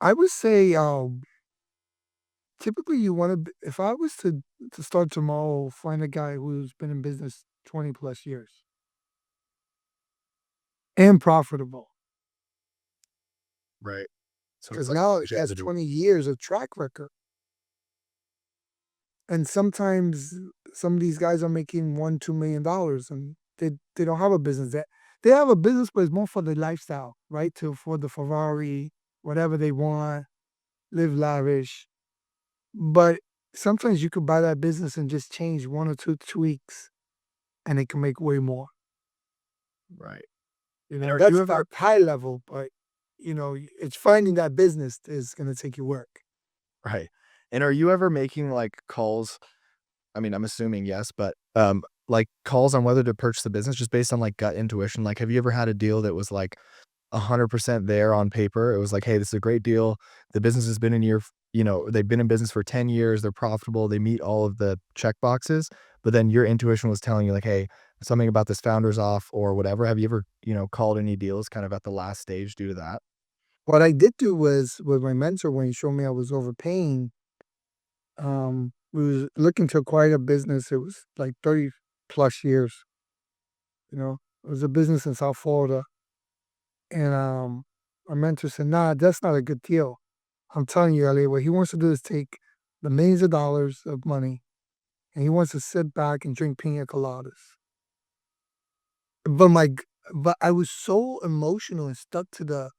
Speaker 1: I would say typically you want to if I was to start tomorrow, find a guy who's been in business 20 plus years and profitable.
Speaker 3: Right. So
Speaker 1: Because
Speaker 3: it's like
Speaker 1: now it
Speaker 3: you have
Speaker 1: has
Speaker 3: to do
Speaker 1: 20 years of track record. And sometimes some of these guys are making $1-2 million and they don't have a business. They have a business, but it's more for the lifestyle, right? To afford the Ferrari, whatever they want, live lavish. But sometimes you could buy that business and just change one or two tweaks and it can make way more.
Speaker 3: right.
Speaker 1: That's you ever high level, but it's finding that business is gonna take you work.
Speaker 3: Right. And are you ever making like calls? I mean, I'm assuming yes, but like calls on whether to purchase the business just based on like gut intuition. Like, have you ever had a deal that was like 100% there on paper? It was like, hey, this is a great deal. The business has been they've been in business for 10 years. They're profitable. They meet all of the check boxes. But then your intuition was telling you like, hey, something about this founder's off or whatever. Have you ever, called any deals kind of at the last stage due to that?
Speaker 1: What I did do was with my mentor when he showed me I was overpaying, we was looking to acquire a business. It was like 30 plus years, It was a business in South Florida. And my mentor said, nah, that's not a good deal. I'm telling you, Elliot, what he wants to do is take the millions of dollars of money and he wants to sit back and drink pina coladas. But but I was so emotional and stuck to the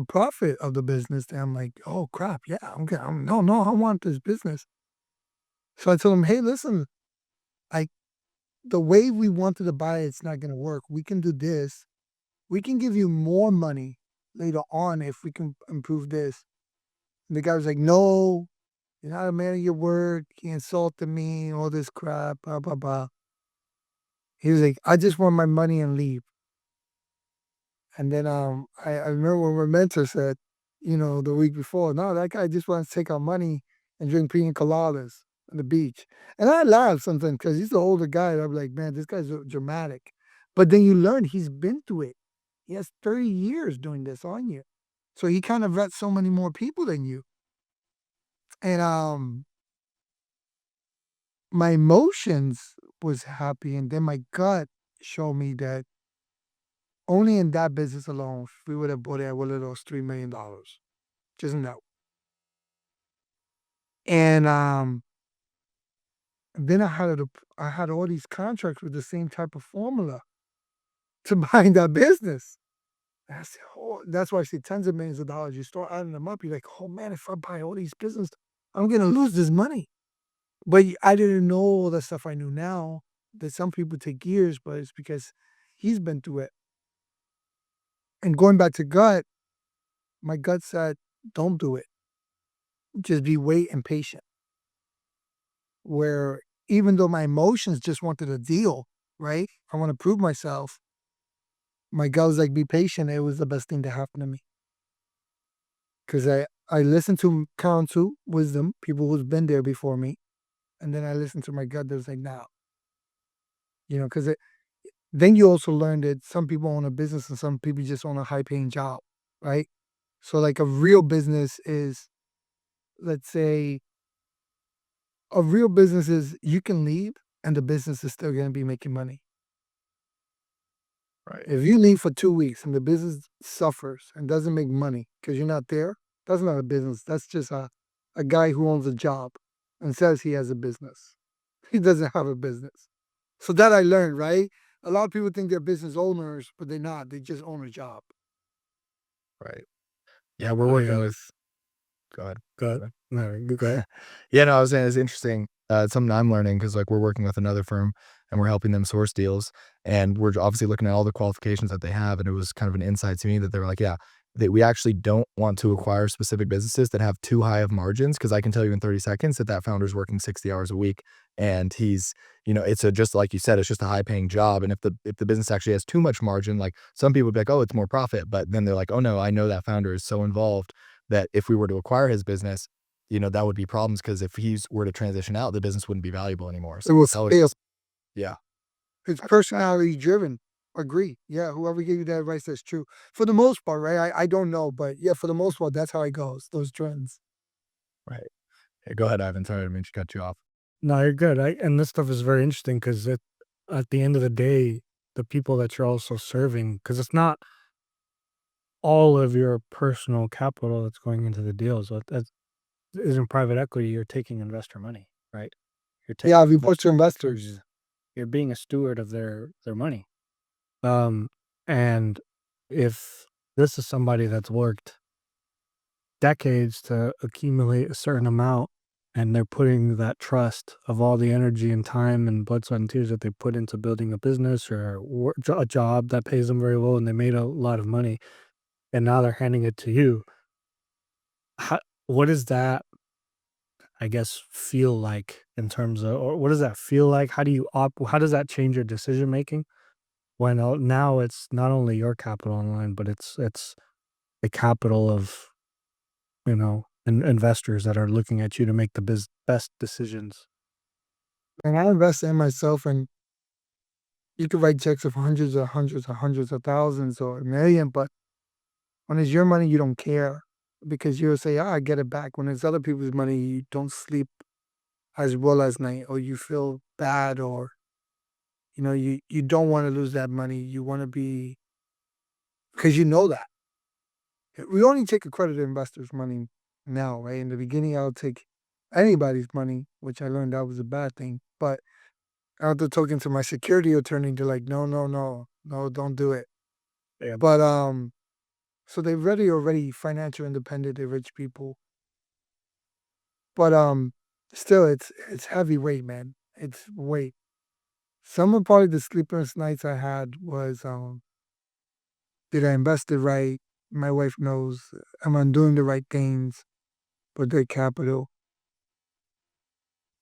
Speaker 1: profit of the business that I'm like, oh crap, yeah, I'm good. No, I want this business. So I told him, hey, listen, I the way we wanted to buy it's not gonna work. We can do this. We can give you more money later on if we can improve this. And the guy was like, no, you're not a man of your word. He insulted me, all this crap, blah, blah, blah. He was like, I just want my money and leave. And then I remember when my mentor said, the week before, no, that guy just wants to take our money and drink pina coladas on the beach. And I laugh sometimes because he's the older guy. And I'm like, man, this guy's dramatic. But then you learn he's been through it. He has 30 years doing this on you. So he kind of vets so many more people than you. And my emotions was happy. And then my gut showed me that only in that business alone, if we would have bought it, I would have lost $3 million. Just in that. And then I had all these contracts with the same type of formula to buy that business. That's why I say tens of millions of dollars. You start adding them up, you're like, oh man, if I buy all these business, I'm gonna lose this money. But I didn't know all the stuff I knew now. That some people take years, but it's because he's been through it. And going back to gut, my gut said, don't do it. Just be wait and patient. Where even though my emotions just wanted a deal, right? I want to prove myself. My gut was like, be patient. It was the best thing to happen to me. Because I listened to counsel, wisdom, people who's been there before me. And then I listened to my gut that was like, now. Because then you also learn that some people own a business and some people just own a high paying job, right? So like a real business is, let's say, a real business is you can leave and the business is still going to be making money.
Speaker 3: Right.
Speaker 1: If you leave for 2 weeks and the business suffers and doesn't make money because you're not there, that's not a business. That's just a guy who owns a job and says he has a business. He doesn't have a business. So that I learned, right? A lot of people think they're business owners, but they're not. They just own a job.
Speaker 3: Right. Yeah, we're working with. Go ahead.
Speaker 2: Go ahead. No, go ahead.
Speaker 3: Yeah, no, I was saying it's interesting. It's something I'm learning because like we're working with another firm and we're helping them source deals, and we're obviously looking at all the qualifications that they have. And it was kind of an insight to me that they were like, yeah, that we actually don't want to acquire specific businesses that have too high of margins, because I can tell you in 30 seconds that founder's working 60 hours a week, and he's, it's just like you said, it's just a high paying job. And if the business actually has too much margin, like some people would be like, oh, it's more profit, but then they're like, oh no, I know that founder is so involved that if we were to acquire his business, that would be problems, because if he were to transition out, the business wouldn't be valuable anymore.
Speaker 1: It will
Speaker 3: that would-
Speaker 1: fail.
Speaker 3: yeah.
Speaker 1: It's personality driven. Agree. Yeah, whoever gave you that advice, that's true. For the most part, right? I don't know, but yeah, for the most part, that's how it goes. Those trends.
Speaker 3: Right. Hey, go ahead, Ivan. Sorry, I didn't mean to cut you off.
Speaker 2: No, you're good. And this stuff is very interesting because at the end of the day, the people that you're also serving, because it's not all of your personal capital that's going into the deals. That isn't private equity. You're taking investor money, right? You're taking
Speaker 1: Yeah, reports to investors.
Speaker 2: you're being a steward of their money. And if this is somebody that's worked decades to accumulate a certain amount, and they're putting that trust of all the energy and time and blood, sweat, and tears that they put into building a business or a job that pays them very well, and they made a lot of money, and now they're handing it to you. What does that, I guess, feel like in terms of, or what does that feel like? How does that change your decision making when now it's not only your capital online, but it's the capital of, investors that are looking at you to make the best decisions.
Speaker 1: And I invest in myself, and you could write checks of hundreds of thousands or a million, but when it's your money, you don't care because you'll say, I get it back. When it's other people's money, you don't sleep as well as night, or you feel bad, or, you don't want to lose that money. You want to be, because you know that. We only take accredited investors' money now, right? In the beginning, I'll take anybody's money, which I learned that was a bad thing. But after talking to my security attorney, they're like, no, don't do it.
Speaker 2: Yeah.
Speaker 1: But so they're already financial independent, they're rich people. But still, it's heavyweight, man. It's weight. Some of probably the sleepless nights I had was did I invest it right? My wife knows. Am I doing the right things for their capital?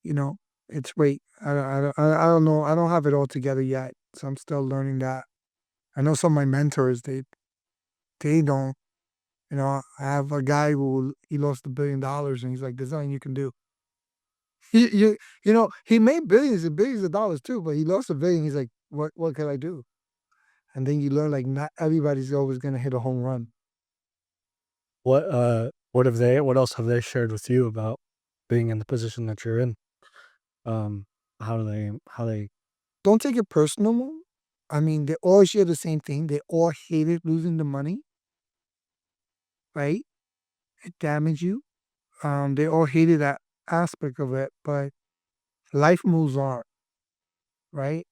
Speaker 1: It's weight. I don't know. I don't have it all together yet, so I'm still learning that. I know some of my mentors, they don't. I have a guy who he lost $1 billion, and he's like, "There's nothing you can do." He made billions and billions of dollars too, but he lost $1 billion. He's like, "What can I do?" And then you learn like not everybody's always gonna hit a home run.
Speaker 2: What else have they shared with you about being in the position that you're in? How they
Speaker 1: Don't take it personal. I mean, they all share the same thing. They all hated losing the money, right? It damaged you. They all hated that aspect of it, but life moves on, right?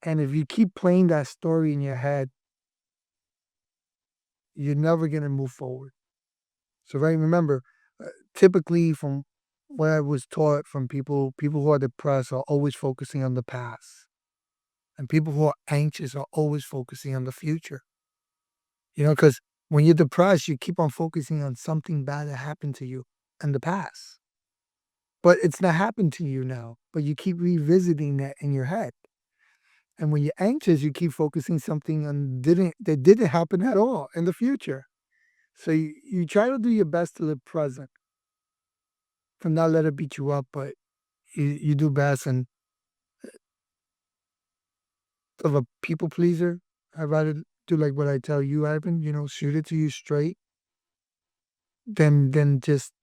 Speaker 1: And if you keep playing that story in your head, you're never gonna move forward. So, right, remember, typically from what I was taught from people who are depressed are always focusing on the past, and people who are anxious are always focusing on the future. Because when you're depressed, you keep on focusing on something bad that happened to you in the past, but it's not happened to you now. But you keep revisiting that in your head, and when you're anxious, you keep focusing something on that didn't happen at all in the future. So you try to do your best to live present, to not let it beat you up, but you do best. And of a people pleaser, I'd rather do like what I tell you, Ivan, shoot it to you straight than just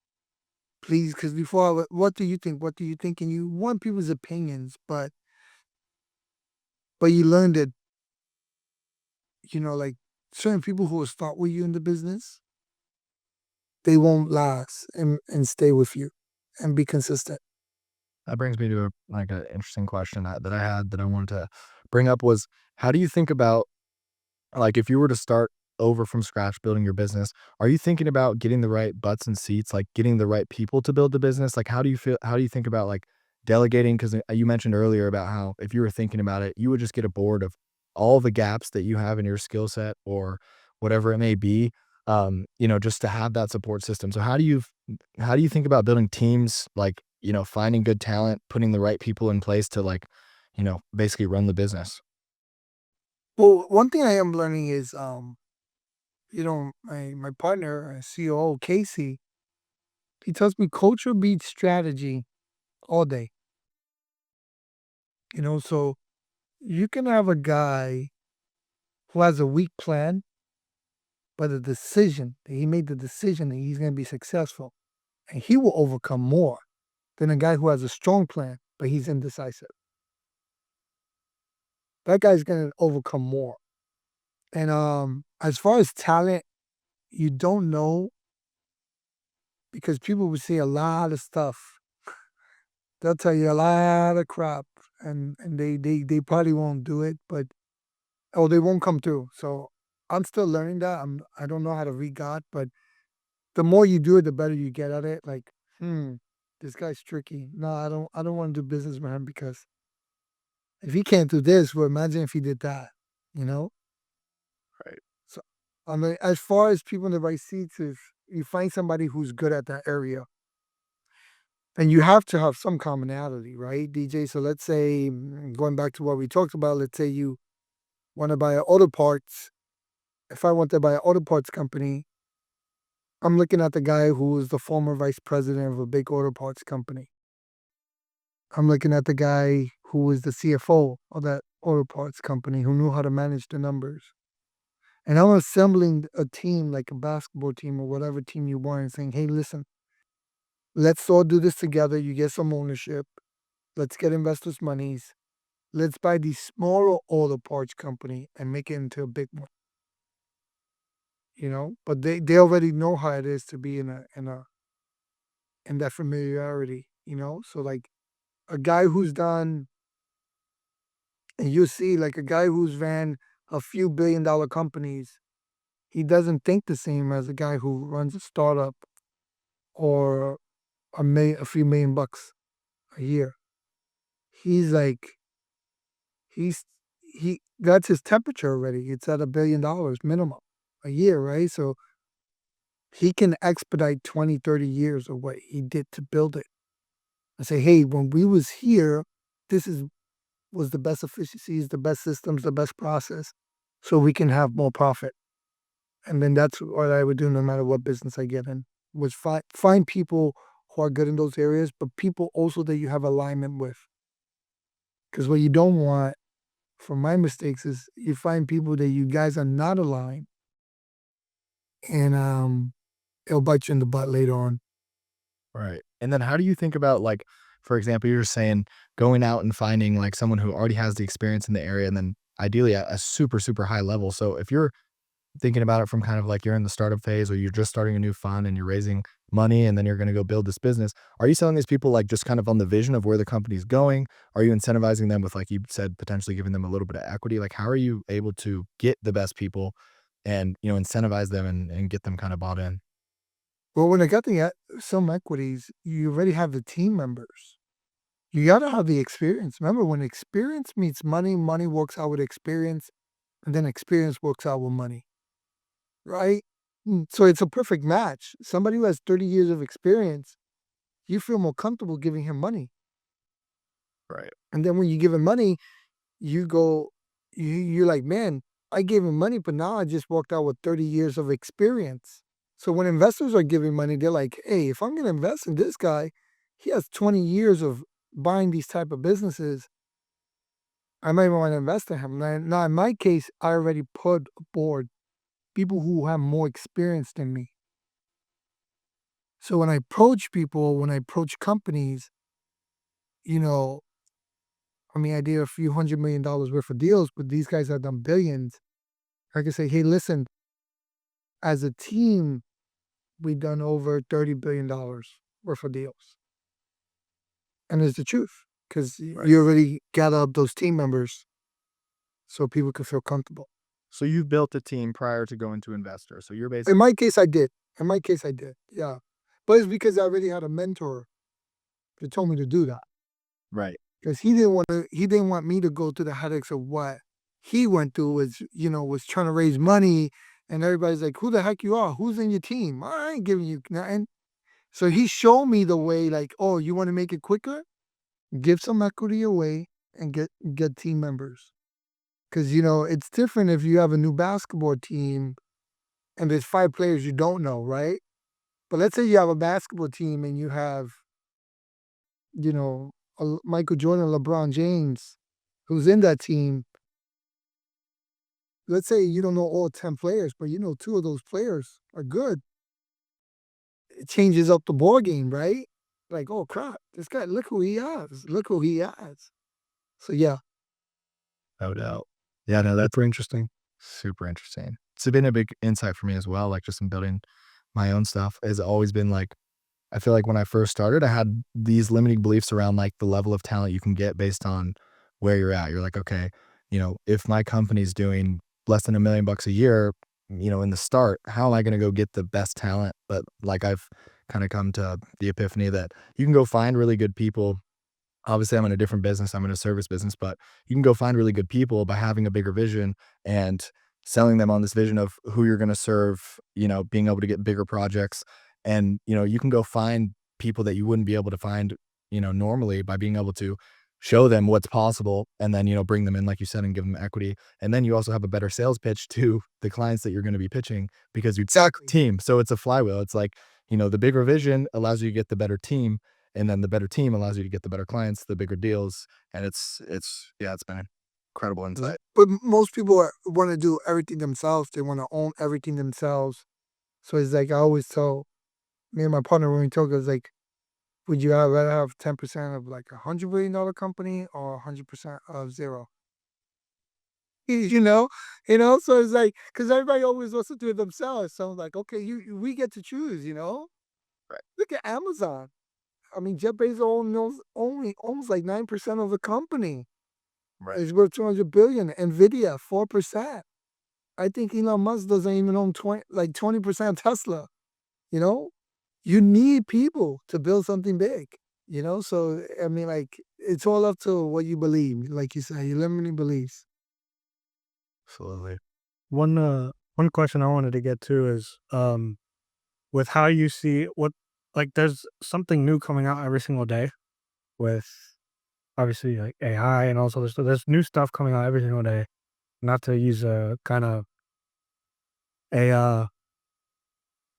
Speaker 1: please. Because before, what do you think? What do you think? And you want people's opinions, but you learn that, like certain people who will start with you in the business, they won't last and stay with you and be consistent.
Speaker 3: That brings me to an interesting question that I had that I wanted to bring up was, how do you think about, like, if you were to start over from scratch building your business, are you thinking about getting the right butts and seats, like getting the right people to build the business? Like, how do you think about like delegating? Because you mentioned earlier about how if you were thinking about it, you would just get a board of all the gaps that you have in your skill set or whatever it may be. just to have that support system. So how do you think about building teams, like, finding good talent, putting the right people in place to, like, basically run the business?
Speaker 1: Well, one thing I am learning is, my partner, COO, Casey, he tells me culture beats strategy all day. So you can have a guy who has a weak plan, but he made the decision that he's going to be successful, and he will overcome more than a guy who has a strong plan, but he's indecisive. That guy's going to overcome more. And as far as talent, you don't know, because people will say a lot of stuff. They'll tell you a lot of crap, and they probably won't do it, but they won't come through. So I'm still learning that. I don't know how to read God, but the more you do it, the better you get at it. Like, this guy's tricky. No, I don't want to do business with him, because if he can't do this, well, imagine if he did that, you know?
Speaker 3: Right.
Speaker 1: So, I mean, as far as people in the right seats, if you find somebody who's good at that area, and you have to have some commonality, right, DJ? So let's say, going back to what we talked about, let's say you want to buy auto parts. If I want to buy an auto parts company, I'm looking at the guy who was the former vice president of a big auto parts company. I'm looking at the guy who was the CFO of that auto parts company, who knew how to manage the numbers. And I'm assembling a team, like a basketball team or whatever team you want, and saying, hey, listen, let's all do this together. You get some ownership. Let's get investors' monies. Let's buy the smaller auto parts company and make it into a big one. But they already know how it is to be in that familiarity. So, like, a guy who's done, and you see, like, a guy who's ran a few $1 billion companies, he doesn't think the same as a guy who runs a startup or a few $1 million a year. He's like, he that's his temperature already. It's at $1 billion minimum a year, right? So he can expedite 20, 30 years of what he did to build it. I say, hey, when we was here, this was the best efficiencies, the best systems, the best process, so we can have more profit. And then that's what I would do no matter what business I get in, was find people who are good in those areas, but people also that you have alignment with. Because what you don't want, from my mistakes, is you find people that you guys are not aligned, and it'll bite you in the butt later on.
Speaker 3: Right. And then how do you think about, like, for example, you're saying going out and finding, like, someone who already has the experience in the area, and then ideally at a super, super high level. So if you're thinking about it from kind of like you're in the startup phase, or you're just starting a new fund and you're raising money and then you're going to go build this business, are you selling these people, like, just kind of on the vision of where the company's going? Are you incentivizing them with, like you said, potentially giving them a little bit of equity? Like, how are you able to get the best people and, incentivize them and get them kind of bought in?
Speaker 1: Well, when I got some equities, you already have the team members. You got to have the experience. Remember, when experience meets money, money works out with experience, and then experience works out with money, right? So it's a perfect match. Somebody who has 30 years of experience, you feel more comfortable giving him money.
Speaker 3: Right.
Speaker 1: And then when you give him money, you're like, man, I gave him money, but now I just walked out with 30 years of experience. So when investors are giving money, they're like, hey, if I'm going to invest in this guy, he has 20 years of buying these type of businesses. I might want to invest in him. Now, in my case, I already put aboard people who have more experience than me. So when I approach companies, I did a few $100 million worth of deals, but these guys have done billions. I can say, hey, listen, as a team, we've done over $30 billion worth of deals. And it's the truth, because
Speaker 3: Right.
Speaker 1: you already gather up those team members so people can feel comfortable.
Speaker 3: So you've built a team prior to going to investor. So you're
Speaker 1: In
Speaker 3: basically
Speaker 1: my case, I did. Yeah. But it's because I already had a mentor that told me to do that.
Speaker 3: right.
Speaker 1: Because he didn't want me to go through the headaches of what he went through, was trying to raise money And everybody's like, who the heck you are? Who's in your team? I ain't giving you nothing. So he showed me the way, like, oh, you want to make it quicker? Give some equity away and get team members. Because, it's different if you have a new basketball team and there's 5 players you don't know, right? But let's say you have a basketball team and you have, Michael Jordan, LeBron James, who's in that team. Let's say you don't know all 10 players, but 2 of those players are good. It changes up the ball game, right? Like, oh crap, this guy, look who he has. Look who he has. So yeah.
Speaker 3: No doubt. Yeah, no, that's
Speaker 2: Super interesting.
Speaker 3: super interesting. It's been a big insight for me as well, like just in building my own stuff. Has always been like, I feel like when I first started, I had these limiting beliefs around like the level of talent you can get based on where you're at. You're like, okay, if my company's doing less than $1 million a year, in the start, how am I going to go get the best talent? But like I've kind of come to the epiphany that you can go find really good people. Obviously, I'm in a different business. I'm in a service business, but you can go find really good people by having a bigger vision and selling them on this vision of who you're going to serve, being able to get bigger projects. And, you can go find people that you wouldn't be able to find, normally by being able to show them what's possible and then, bring them in, like you said, and give them equity. And then you also have a better sales pitch to the clients that you're going to be pitching because you
Speaker 1: Exactly.
Speaker 3: team. So it's a flywheel. It's like, the bigger vision allows you to get the better team, and then the better team allows you to get the better clients, the bigger deals. And it's been incredible insight.
Speaker 1: But most people want to do everything themselves. They want to own everything themselves. So it's like I always tell me and my partner when we talk, it's like, would you rather have 10% of like $100 billion company or 100% of zero? So it's like, because everybody always wants to do it themselves. So I'm like, okay, we get to choose.
Speaker 3: Right.
Speaker 1: Look at Amazon. I mean, Jeff Bezos only owns like 9% of the company.
Speaker 3: Right.
Speaker 1: It's worth 200 billion. Nvidia 4%. I think Elon Musk doesn't even own 20% of Tesla. You know, you need people to build something big. So I mean, like it's all up to what you believe. Like you say, your limiting beliefs.
Speaker 3: Absolutely.
Speaker 2: One question I wanted to get to is with how you see what, like, there's something new coming out every single day with obviously like AI and all this other stuff. There's new stuff coming out every single day. Not to use a kind of a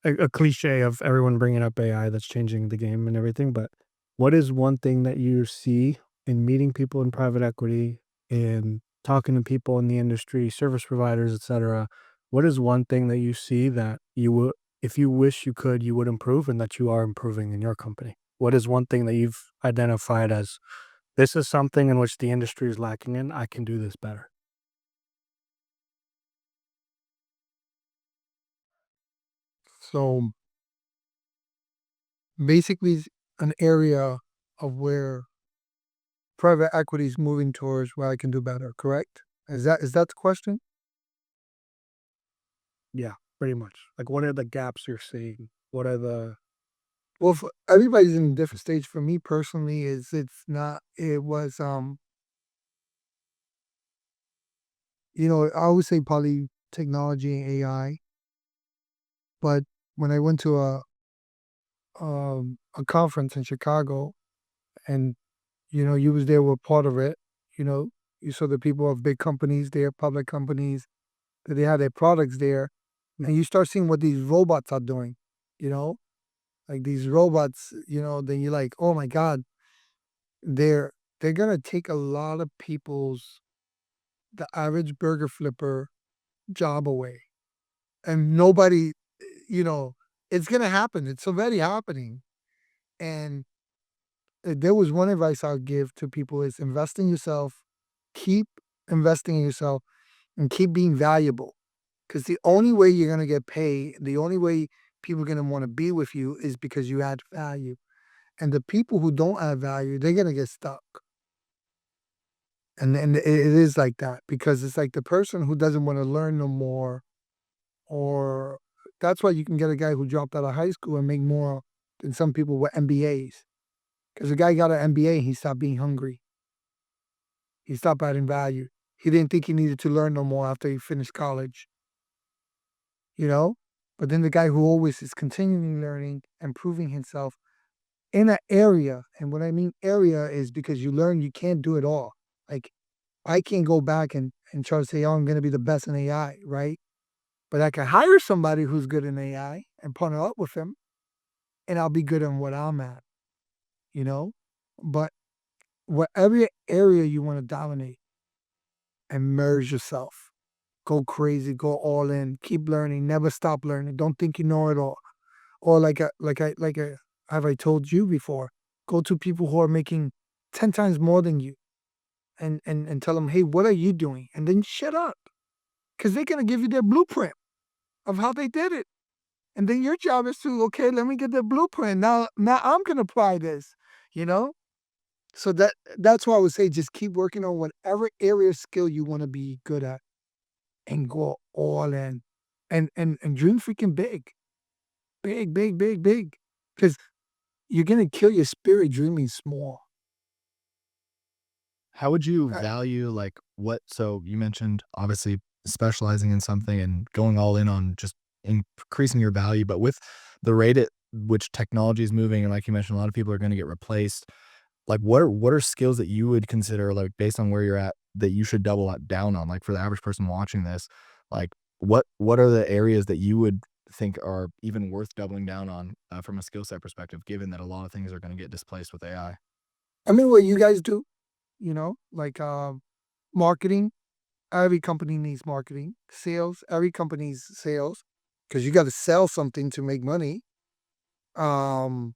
Speaker 2: a cliche of everyone bringing up AI that's changing the game and everything, but what is one thing that you see in meeting people in private equity, in talking to people in the industry, service providers, etc.? What is one thing that you see that you would, if you wish you could, you would improve and that you are improving in your company? What is one thing that you've identified as this is something in which the industry is lacking in? I can do this better.
Speaker 1: So basically, it's an area of where private equity is moving towards where I can do better. Correct? Is that the question?
Speaker 2: Yeah, pretty much. Like, what are the gaps you're seeing? What are the
Speaker 1: Well, everybody's in a different stage. For me personally, it's not. It was I always say probably technology and AI, but when I went to a conference in Chicago, and you was there with part of it, you know, you saw the people of big companies there, public companies, that they had their products there, and you start seeing what these robots are doing, you know, like these robots, then you're like, oh my God, they're they're gonna take a lot of people's the average burger flipper job away, and nobody, you know, it's gonna happen. It's already happening, and there was one advice I'll give to people is invest in yourself, keep investing in yourself, and keep being valuable. Because the only way you're gonna get paid, the only way people are gonna want to be with you is because you add value. And the people who don't add value, they're gonna get stuck. And it is like that because it's like the person who doesn't want to learn no more, or that's why you can get a guy who dropped out of high school and make more than some people with MBAs. Because the guy got an MBA, he stopped being hungry. He stopped adding value. He didn't think he needed to learn no more after he finished college. you know? But then the guy who always is continually learning and proving himself in an area, and what I mean area is because you learn you can't do it all. Like, I can't go back and try to say, oh, I'm going to be the best in AI, right? But I can hire somebody who's good in AI and partner up with him, and I'll be good in what I'm at, you know? But whatever area you want to dominate, immerse yourself. Go crazy, go all in, keep learning, never stop learning. Don't think you know it all. Or have I told you before, go to people who are making 10 times more than you and tell them, hey, what are you doing? And then shut up. Because they're going to give you their blueprint of how they did it. And then your job is to, okay, let me get the blueprint. Now I'm going to apply this, you know? So that's why I would say just keep working on whatever area of skill you want to be good at and go all in and dream freaking big. Big, big, big, big. Because you're going to kill your spirit dreaming small.
Speaker 3: How would you
Speaker 1: I-
Speaker 3: value so you mentioned obviously specializing in something and going all in on just increasing your value, but with the rate at which technology is moving, and like you mentioned, a lot of people are going to get replaced. Like what are skills that you would consider, like based on where you're at, that you should double down on? Like for the average person watching this, like what are the areas that you would think are even worth doubling down on from a skill set perspective, given that a lot of things are going to get displaced with AI?
Speaker 1: I mean, what you guys do, like marketing. Every company needs marketing. Sales. Every company needs sales because you got to sell something to make money. Um,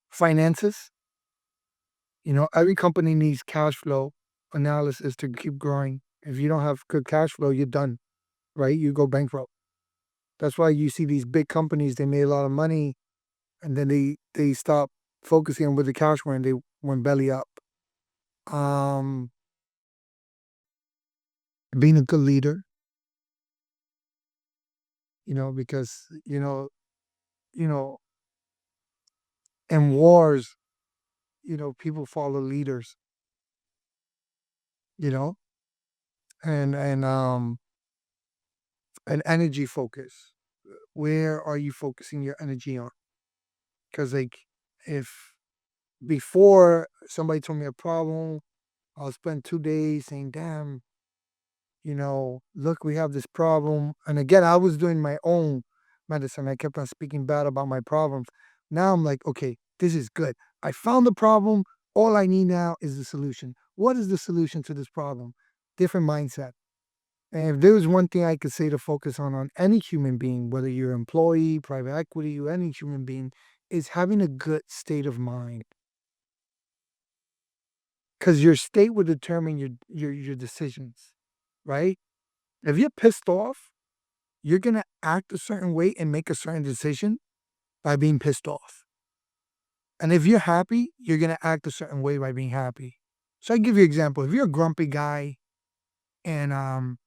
Speaker 1: Finances. Every company needs cash flow analysis to keep growing. If you don't have good cash flow, you're done, right? You go bankrupt. That's why you see these big companies, they made a lot of money and then they stop focusing on where the cash went, they went belly up. Um, Being a good leader, because, you know, in wars, people follow leaders, you know, and an energy focus. Where are you focusing your energy on? Because like if before somebody told me a problem, I'll spend 2 days saying, damn, look, we have this problem. And again, I was doing my own medicine. I kept on speaking bad about my problems. Now I'm like, okay, this is good. I found the problem. All I need now is the solution. What is the solution to this problem? Different mindset. And if there was one thing I could say to focus on any human being, whether you're an employee, private equity, or any human being, is having a good state of mind. Because your state will determine your decisions, right? If you're pissed off, you're gonna act a certain way and make a certain decision by being pissed off. And if you're happy, you're gonna act a certain way by being happy. So I give you an example. If you're a grumpy guy and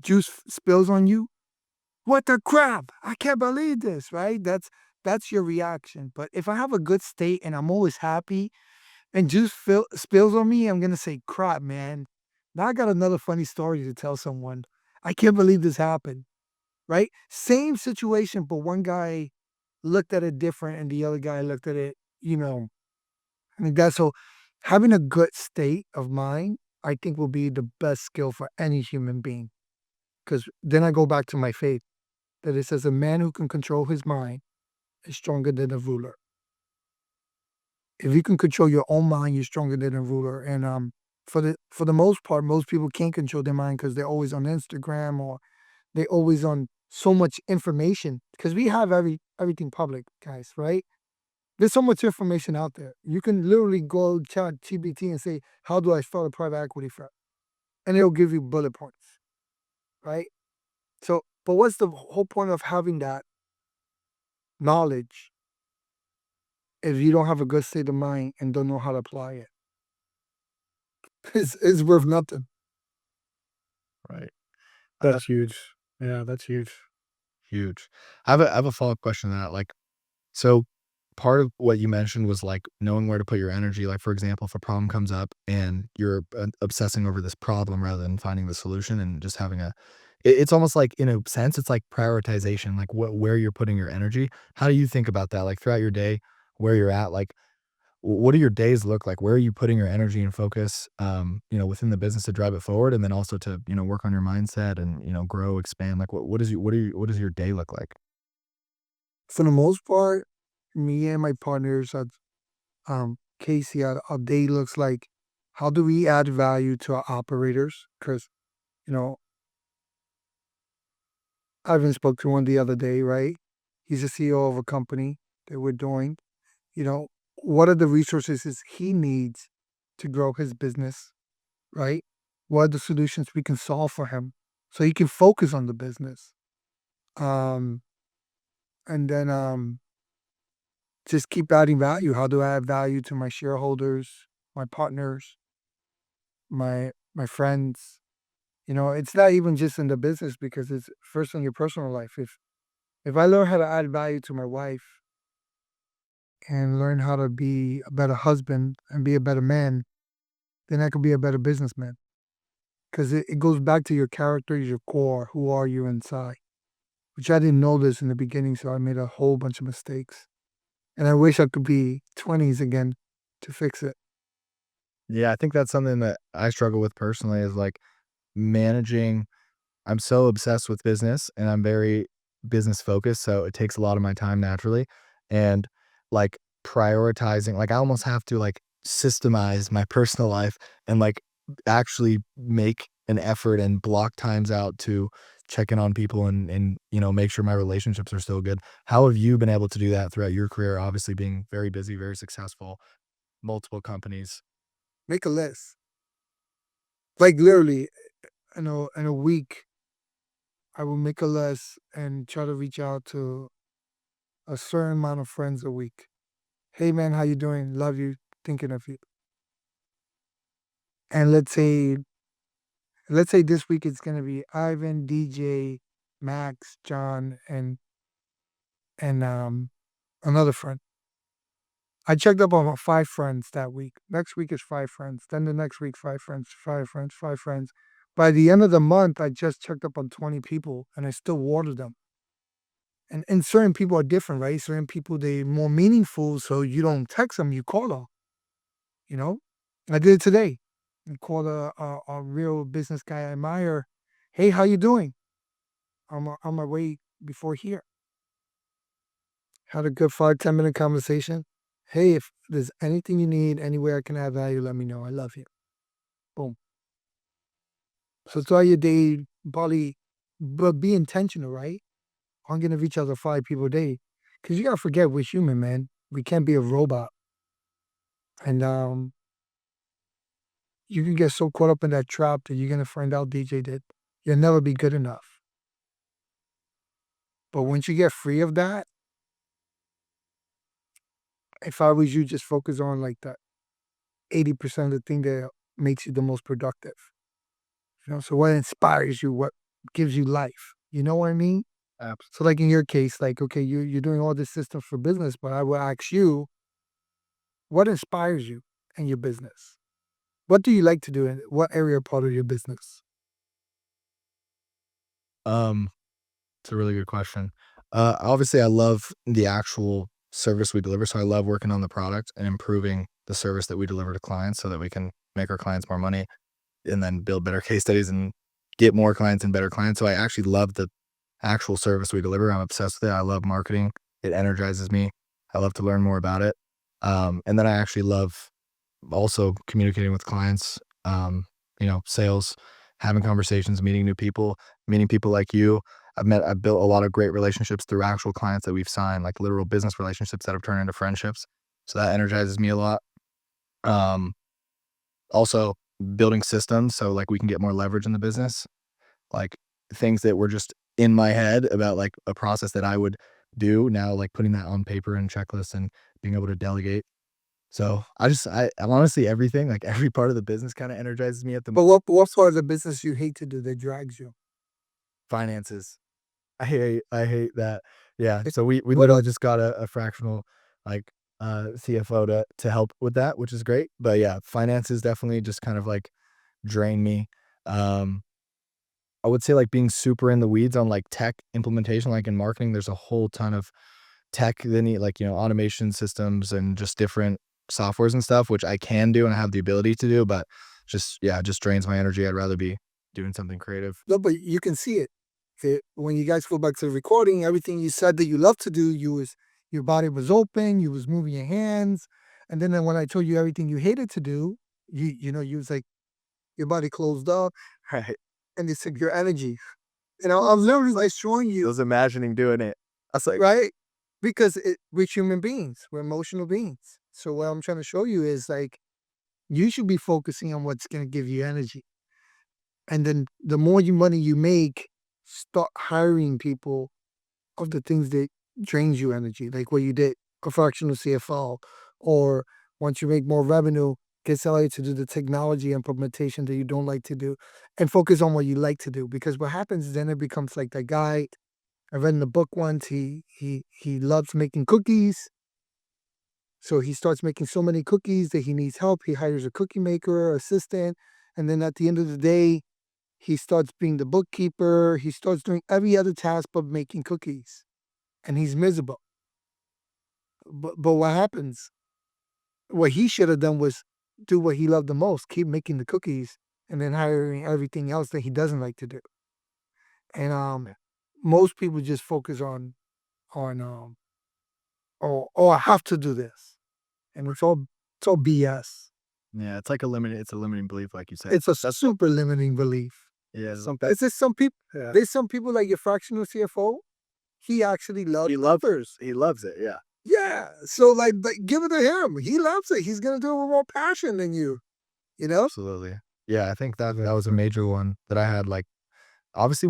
Speaker 1: juice spills on you, what the crap? I can't believe this, right? That's your reaction. But if I have a good state and I'm always happy and spills on me, I'm gonna say, crap, man. Now I got another funny story to tell someone. I can't believe this happened. Right? Same situation, but one guy looked at it different and the other guy looked at it, I think that's so having a good state of mind, I think will be the best skill for any human being. Because then I go back to my faith that it says a man who can control his mind is stronger than a ruler. If you can control your own mind, you're stronger than a ruler. And for the most part, most people can't control their mind because they're always on Instagram or they always on so much information because we have everything public, guys, right? There's so much information out there. You can literally go chat GPT and say, how do I start a private equity firm? And it'll give you bullet points, right? So, but what's the whole point of having that knowledge if you don't have a good state of mind and don't know how to apply it? It's worth nothing.
Speaker 2: Right. That's huge. Yeah, that's huge.
Speaker 3: Huge. I have a follow-up question to that. Like, so part of what you mentioned was like knowing where to put your energy. Like, for example, if a problem comes up and you're obsessing over this problem rather than finding the solution and just having a it's almost like, in a sense, it's like prioritization, like where you're putting your energy. How do you think about that? Like throughout your day, where you're at, like what do your days look like? Where are you putting your energy and focus, within the business to drive it forward, and then also to, work on your mindset and, grow, expand? Like what does your day look like?
Speaker 1: For the most part, me and my partners at Casey, our day looks like, how do we add value to our operators? Because, you know, I even spoke to one the other day, right? He's the CEO of a company that we're doing. You know, what are the resources he needs to grow his business, right? What are the solutions we can solve for him so he can focus on the business? Um, and then just keep adding value. How do I add value to my shareholders, my partners, my friends? It's not even just in the business, because it's first in your personal life. If I learn how to add value to my wife and learn how to be a better husband and be a better man, then I could be a better businessman. Because it goes back to your character, your core. Who are you inside? Which I didn't know this in the beginning, so I made a whole bunch of mistakes. And I wish I could be 20s again to fix it.
Speaker 3: Yeah, I think that's something that I struggle with personally, is like managing. I'm so obsessed with business and I'm very business focused, so it takes a lot of my time naturally. And like prioritizing, like I almost have to like systemize my personal life and like actually make an effort and block times out to check in on people and make sure my relationships are still good. How have you been able to do that throughout your career? Obviously being very busy, very successful, multiple companies.
Speaker 1: Make a list. Like literally, in a week, I will make a list and try to reach out to a certain amount of friends a week. Hey man, how you doing? Love you, thinking of you. And let's say this week it's gonna be Ivan, DJ, Max, John, and another friend. I checked up on 5 friends that week. Next week is 5 friends. Then the next week, 5 friends, 5 friends, 5 friends. By the end of the month, I just checked up on 20 people and I still water them. And certain people are different, right? Certain people, they more meaningful, so you don't text them, you call them, you know? I did it today. I called a real business guy I admire. Hey, how you doing? I'm on my way before here. Had a good 5, 10 minute conversation. Hey, if there's anything you need, anywhere I can add value, let me know. I love you. Boom. So throughout your day, Bali, but be intentional, right? I'm gonna reach out to 5 people a day. Cause you gotta forget we're human, man. We can't be a robot. And you can get so caught up in that trap that you're gonna find out, DJ, that you'll never be good enough. But once you get free of that, if I was you, just focus on like that 80% of the thing that makes you the most productive. So what inspires you, what gives you life? You know what I mean?
Speaker 3: Absolutely.
Speaker 1: So like in your case, like, okay, you're doing all this systems for business, but I will ask you, what inspires you in your business? What do you like to do in what area part of your business?
Speaker 3: Um, it's a really good question. Obviously, I love the actual service we deliver, so I love working on the product and improving the service that we deliver to clients so that we can make our clients more money and then build better case studies and get more clients and better clients. So I actually love the actual service we deliver. I'm obsessed with it. I love marketing. It energizes me. I love to learn more about it. And then I actually love also communicating with clients, sales, having conversations, meeting people like you. I've built a lot of great relationships through actual clients that we've signed, like literal business relationships that have turned into friendships. So that energizes me a lot. Um, Also building systems so like we can get more leverage in the business, like things that were just in my head about like a process that I would do now, like putting that on paper and checklists and being able to delegate. So I'm honestly everything, like every part of the business kind of energizes me at the
Speaker 1: But what part of the business you hate to do that drags you?
Speaker 3: finances. I hate that. Yeah.
Speaker 1: It-
Speaker 3: So we
Speaker 1: What
Speaker 3: literally just got a fractional like CFO to help with that, which is great. But yeah, finances definitely just kind of like drain me. Um I would say like being super in the weeds on like tech implementation, like in marketing, there's a whole ton of tech that need like, automation systems and just different softwares and stuff, which I can do and I have the ability to do, but it just drains my energy. I'd rather be doing something creative.
Speaker 1: No, but you can see it. When you guys go back to the recording, everything you said that you love to do, your body was open, you was moving your hands. And then when I told you everything you hated to do, you was like, your body closed up
Speaker 3: Right.
Speaker 1: and it took your energy. I'm literally like showing
Speaker 3: I
Speaker 1: you,
Speaker 3: was imagining doing it. I was like,
Speaker 1: right? Because we're human beings, we're emotional beings. So what I'm trying to show you is like, you should be focusing on what's going to give you energy. And then the more money you make, start hiring people of the things that drains you energy, like what you did, a fractional CFO, or once you make more revenue, get somebody to do the technology implementation that you don't like to do, and focus on what you like to do. Because what happens is then it becomes like that guy I read in the book once. He loves making cookies, so he starts making so many cookies that he needs help. He hires a cookie maker, assistant, and then at the end of the day, he starts being the bookkeeper. He starts doing every other task but making cookies, and he's miserable. But what happens? What he should have done was do what he loved the most, keep making the cookies, and then hiring everything else that he doesn't like to do. And most people just focus on oh, I have to do this, and it's all BS.
Speaker 3: yeah, it's like it's a limiting belief, like you said.
Speaker 1: It's a super limiting belief.
Speaker 3: Yeah.
Speaker 1: It's just some people.
Speaker 3: Yeah.
Speaker 1: There's some people like your fractional CFO. He actually loves
Speaker 3: He
Speaker 1: numbers.
Speaker 3: loves it. Yeah.
Speaker 1: Yeah. So like give it to him. He loves it. He's gonna do it with more passion than you. You know?
Speaker 3: Absolutely. Yeah. I think that was a major one that I had. Like, obviously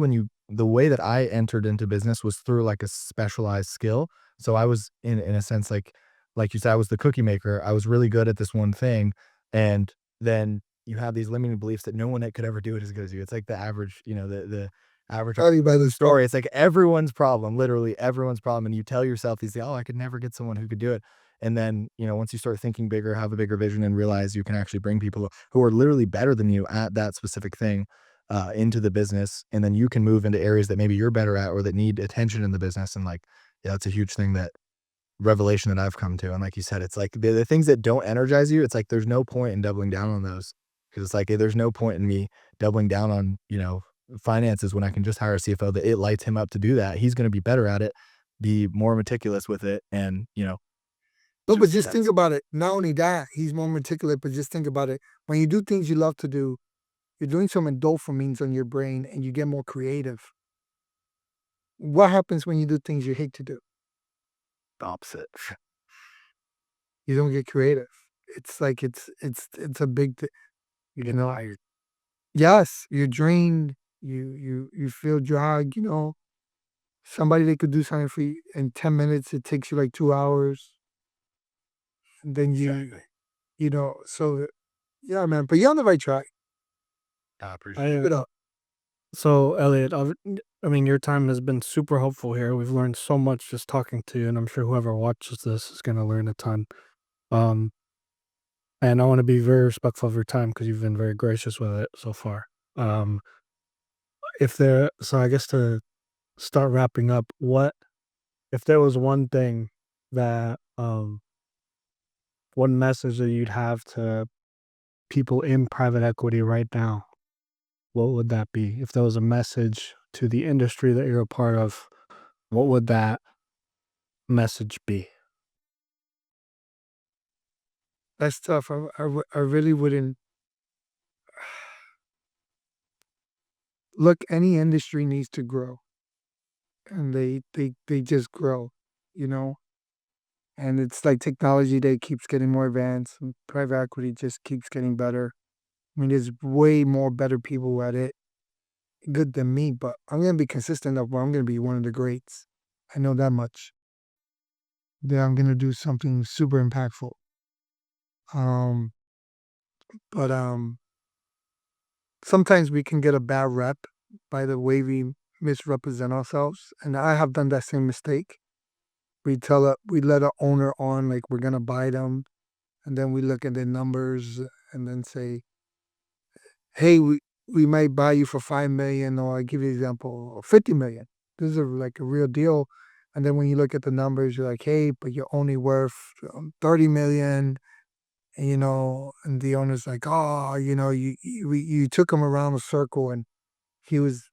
Speaker 3: the way that I entered into business was through like a specialized skill. So I was in a sense, like you said, I was the cookie maker. I was really good at this one thing. And then you have these limiting beliefs that no one that could ever do it as good as you. It's like the average, the average
Speaker 1: Tell you by the
Speaker 3: story. It's like everyone's problem, literally everyone's problem. And you tell yourself these things, oh, I could never get someone who could do it. And then, once you start thinking bigger, have a bigger vision and realize you can actually bring people who are literally better than you at that specific thing into the business. And then you can move into areas that maybe you're better at or that need attention in the business. And like, yeah, that's a huge thing revelation that I've come to. And like you said, it's like the things that don't energize you, it's like there's no point in doubling down on those. Because it's like there's no point in me doubling down on, finances when I can just hire a CFO that it lights him up to do that. He's going to be better at it, be more meticulous with it. And,
Speaker 1: No, but just think about it. Not only that, he's more meticulous, but just think about it. When you do things you love to do, you're doing some endorphins on your brain and you get more creative. What happens when you do things you hate to do?
Speaker 3: the opposite.
Speaker 1: You don't get creative. It's like it's a big thing.
Speaker 3: You get tired.
Speaker 1: Yes, you're drained. You feel dragged. Somebody that could do something for you in 10 minutes, it takes you like 2 hours. And then so yeah, man. But you're on the right track.
Speaker 3: I appreciate
Speaker 1: Keep it up.
Speaker 2: So, Elliot, I mean, your time has been super helpful here. We've learned so much just talking to you, and I'm sure whoever watches this is going to learn a ton. And I want to be very respectful of your time because you've been very gracious with it so far. So I guess to start wrapping up, if there was one thing that, one message that you'd have to people in private equity right now, what would that be? If there was a message to the industry that you're a part of, what would that message be?
Speaker 1: That's tough. I really wouldn't. Look, any industry needs to grow, and they just grow, you know. And it's like technology that keeps getting more advanced, and private equity just keeps getting better. I mean, there's way more better people at it, good than me. But I'm gonna be consistent of where I'm gonna be one of the greats. I know that much. That I'm gonna do something super impactful. Um, but sometimes we can get a bad rep by the way we misrepresent ourselves, and I have done that same mistake. We let our owner on like we're gonna buy them, and then we look at the numbers and then say, "Hey, we might buy you for 5 million, or I give you an example, 50 million. This is like a real deal. And then when you look at the numbers, you're like, hey, but you're only worth 30 million. And, and the owner's like, oh, you took him around a circle, and he was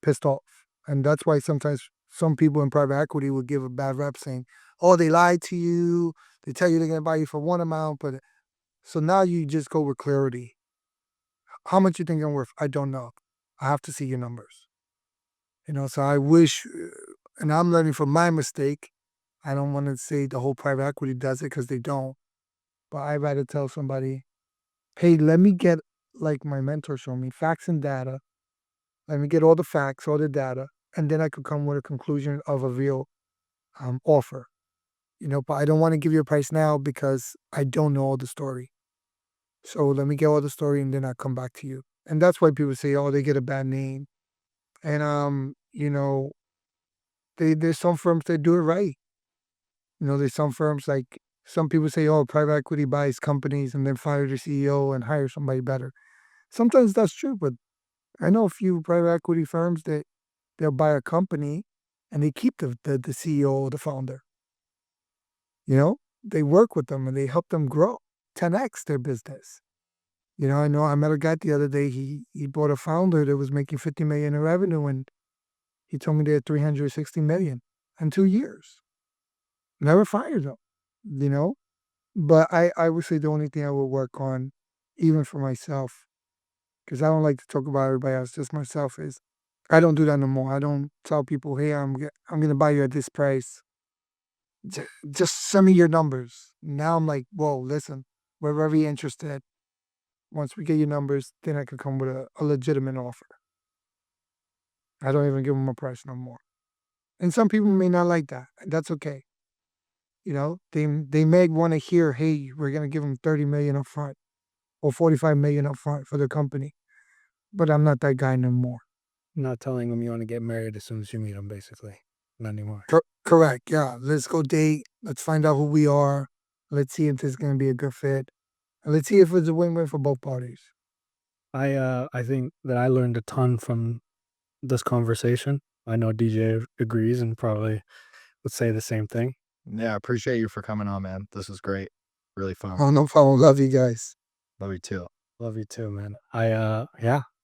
Speaker 1: pissed off. And that's why sometimes some people in private equity would give a bad rep saying, oh, they lied to you. They tell you they're going to buy you for one amount. But so now you just go with clarity. How much you think I'm worth? I don't know. I have to see your numbers. So I wish, and I'm learning from my mistake. I don't want to say the whole private equity does it, because they don't. But I'd rather tell somebody, hey, let me get, like my mentor showed me, facts and data. Let me get all the facts, all the data, and then I could come with a conclusion of a real offer. But I don't want to give you a price now because I don't know all the story. So let me get all the story, and then I'll come back to you. And that's why people say, oh, they get a bad name. And there's some firms that do it right. There's some firms, like some people say, oh, private equity buys companies and then fire the CEO and hire somebody better. Sometimes that's true, but I know a few private equity firms that they'll buy a company and they keep the CEO or the founder. They work with them and they help them grow, 10x their business. I know I met a guy the other day. He bought a founder that was making 50 million in revenue, and he told me they had 360 million in 2 years. Never fired them. But I would say the only thing I would work on, even for myself, because I don't like to talk about everybody else, just myself, is I don't do that no more. I don't tell people, hey, I'm going to buy you at this price. Just send me your numbers. Now I'm like, whoa, listen, we're very interested. Once we get your numbers, then I could come with a legitimate offer. I don't even give them a price no more. And some people may not like that. That's okay. They may want to hear, hey, we're going to give them 30 million up front or 45 million up front for the company. But I'm not that guy no more.
Speaker 2: Not telling them you want to get married as soon as you meet them, basically. Not anymore.
Speaker 1: Correct. Yeah. Let's go date. Let's find out who we are. Let's see if this is going to be a good fit. And let's see if it's a win-win for both parties.
Speaker 2: I think that I learned a ton from this conversation. I know DJ agrees and probably would say the same thing.
Speaker 3: Yeah, I appreciate you for coming on, man. This was great. Really fun.
Speaker 1: Oh, no problem. Love you guys.
Speaker 3: Love you too.
Speaker 2: Love you too, man.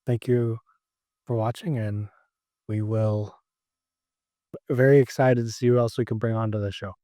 Speaker 2: Thank you for watching, and we will very excited to see who else we can bring onto the show.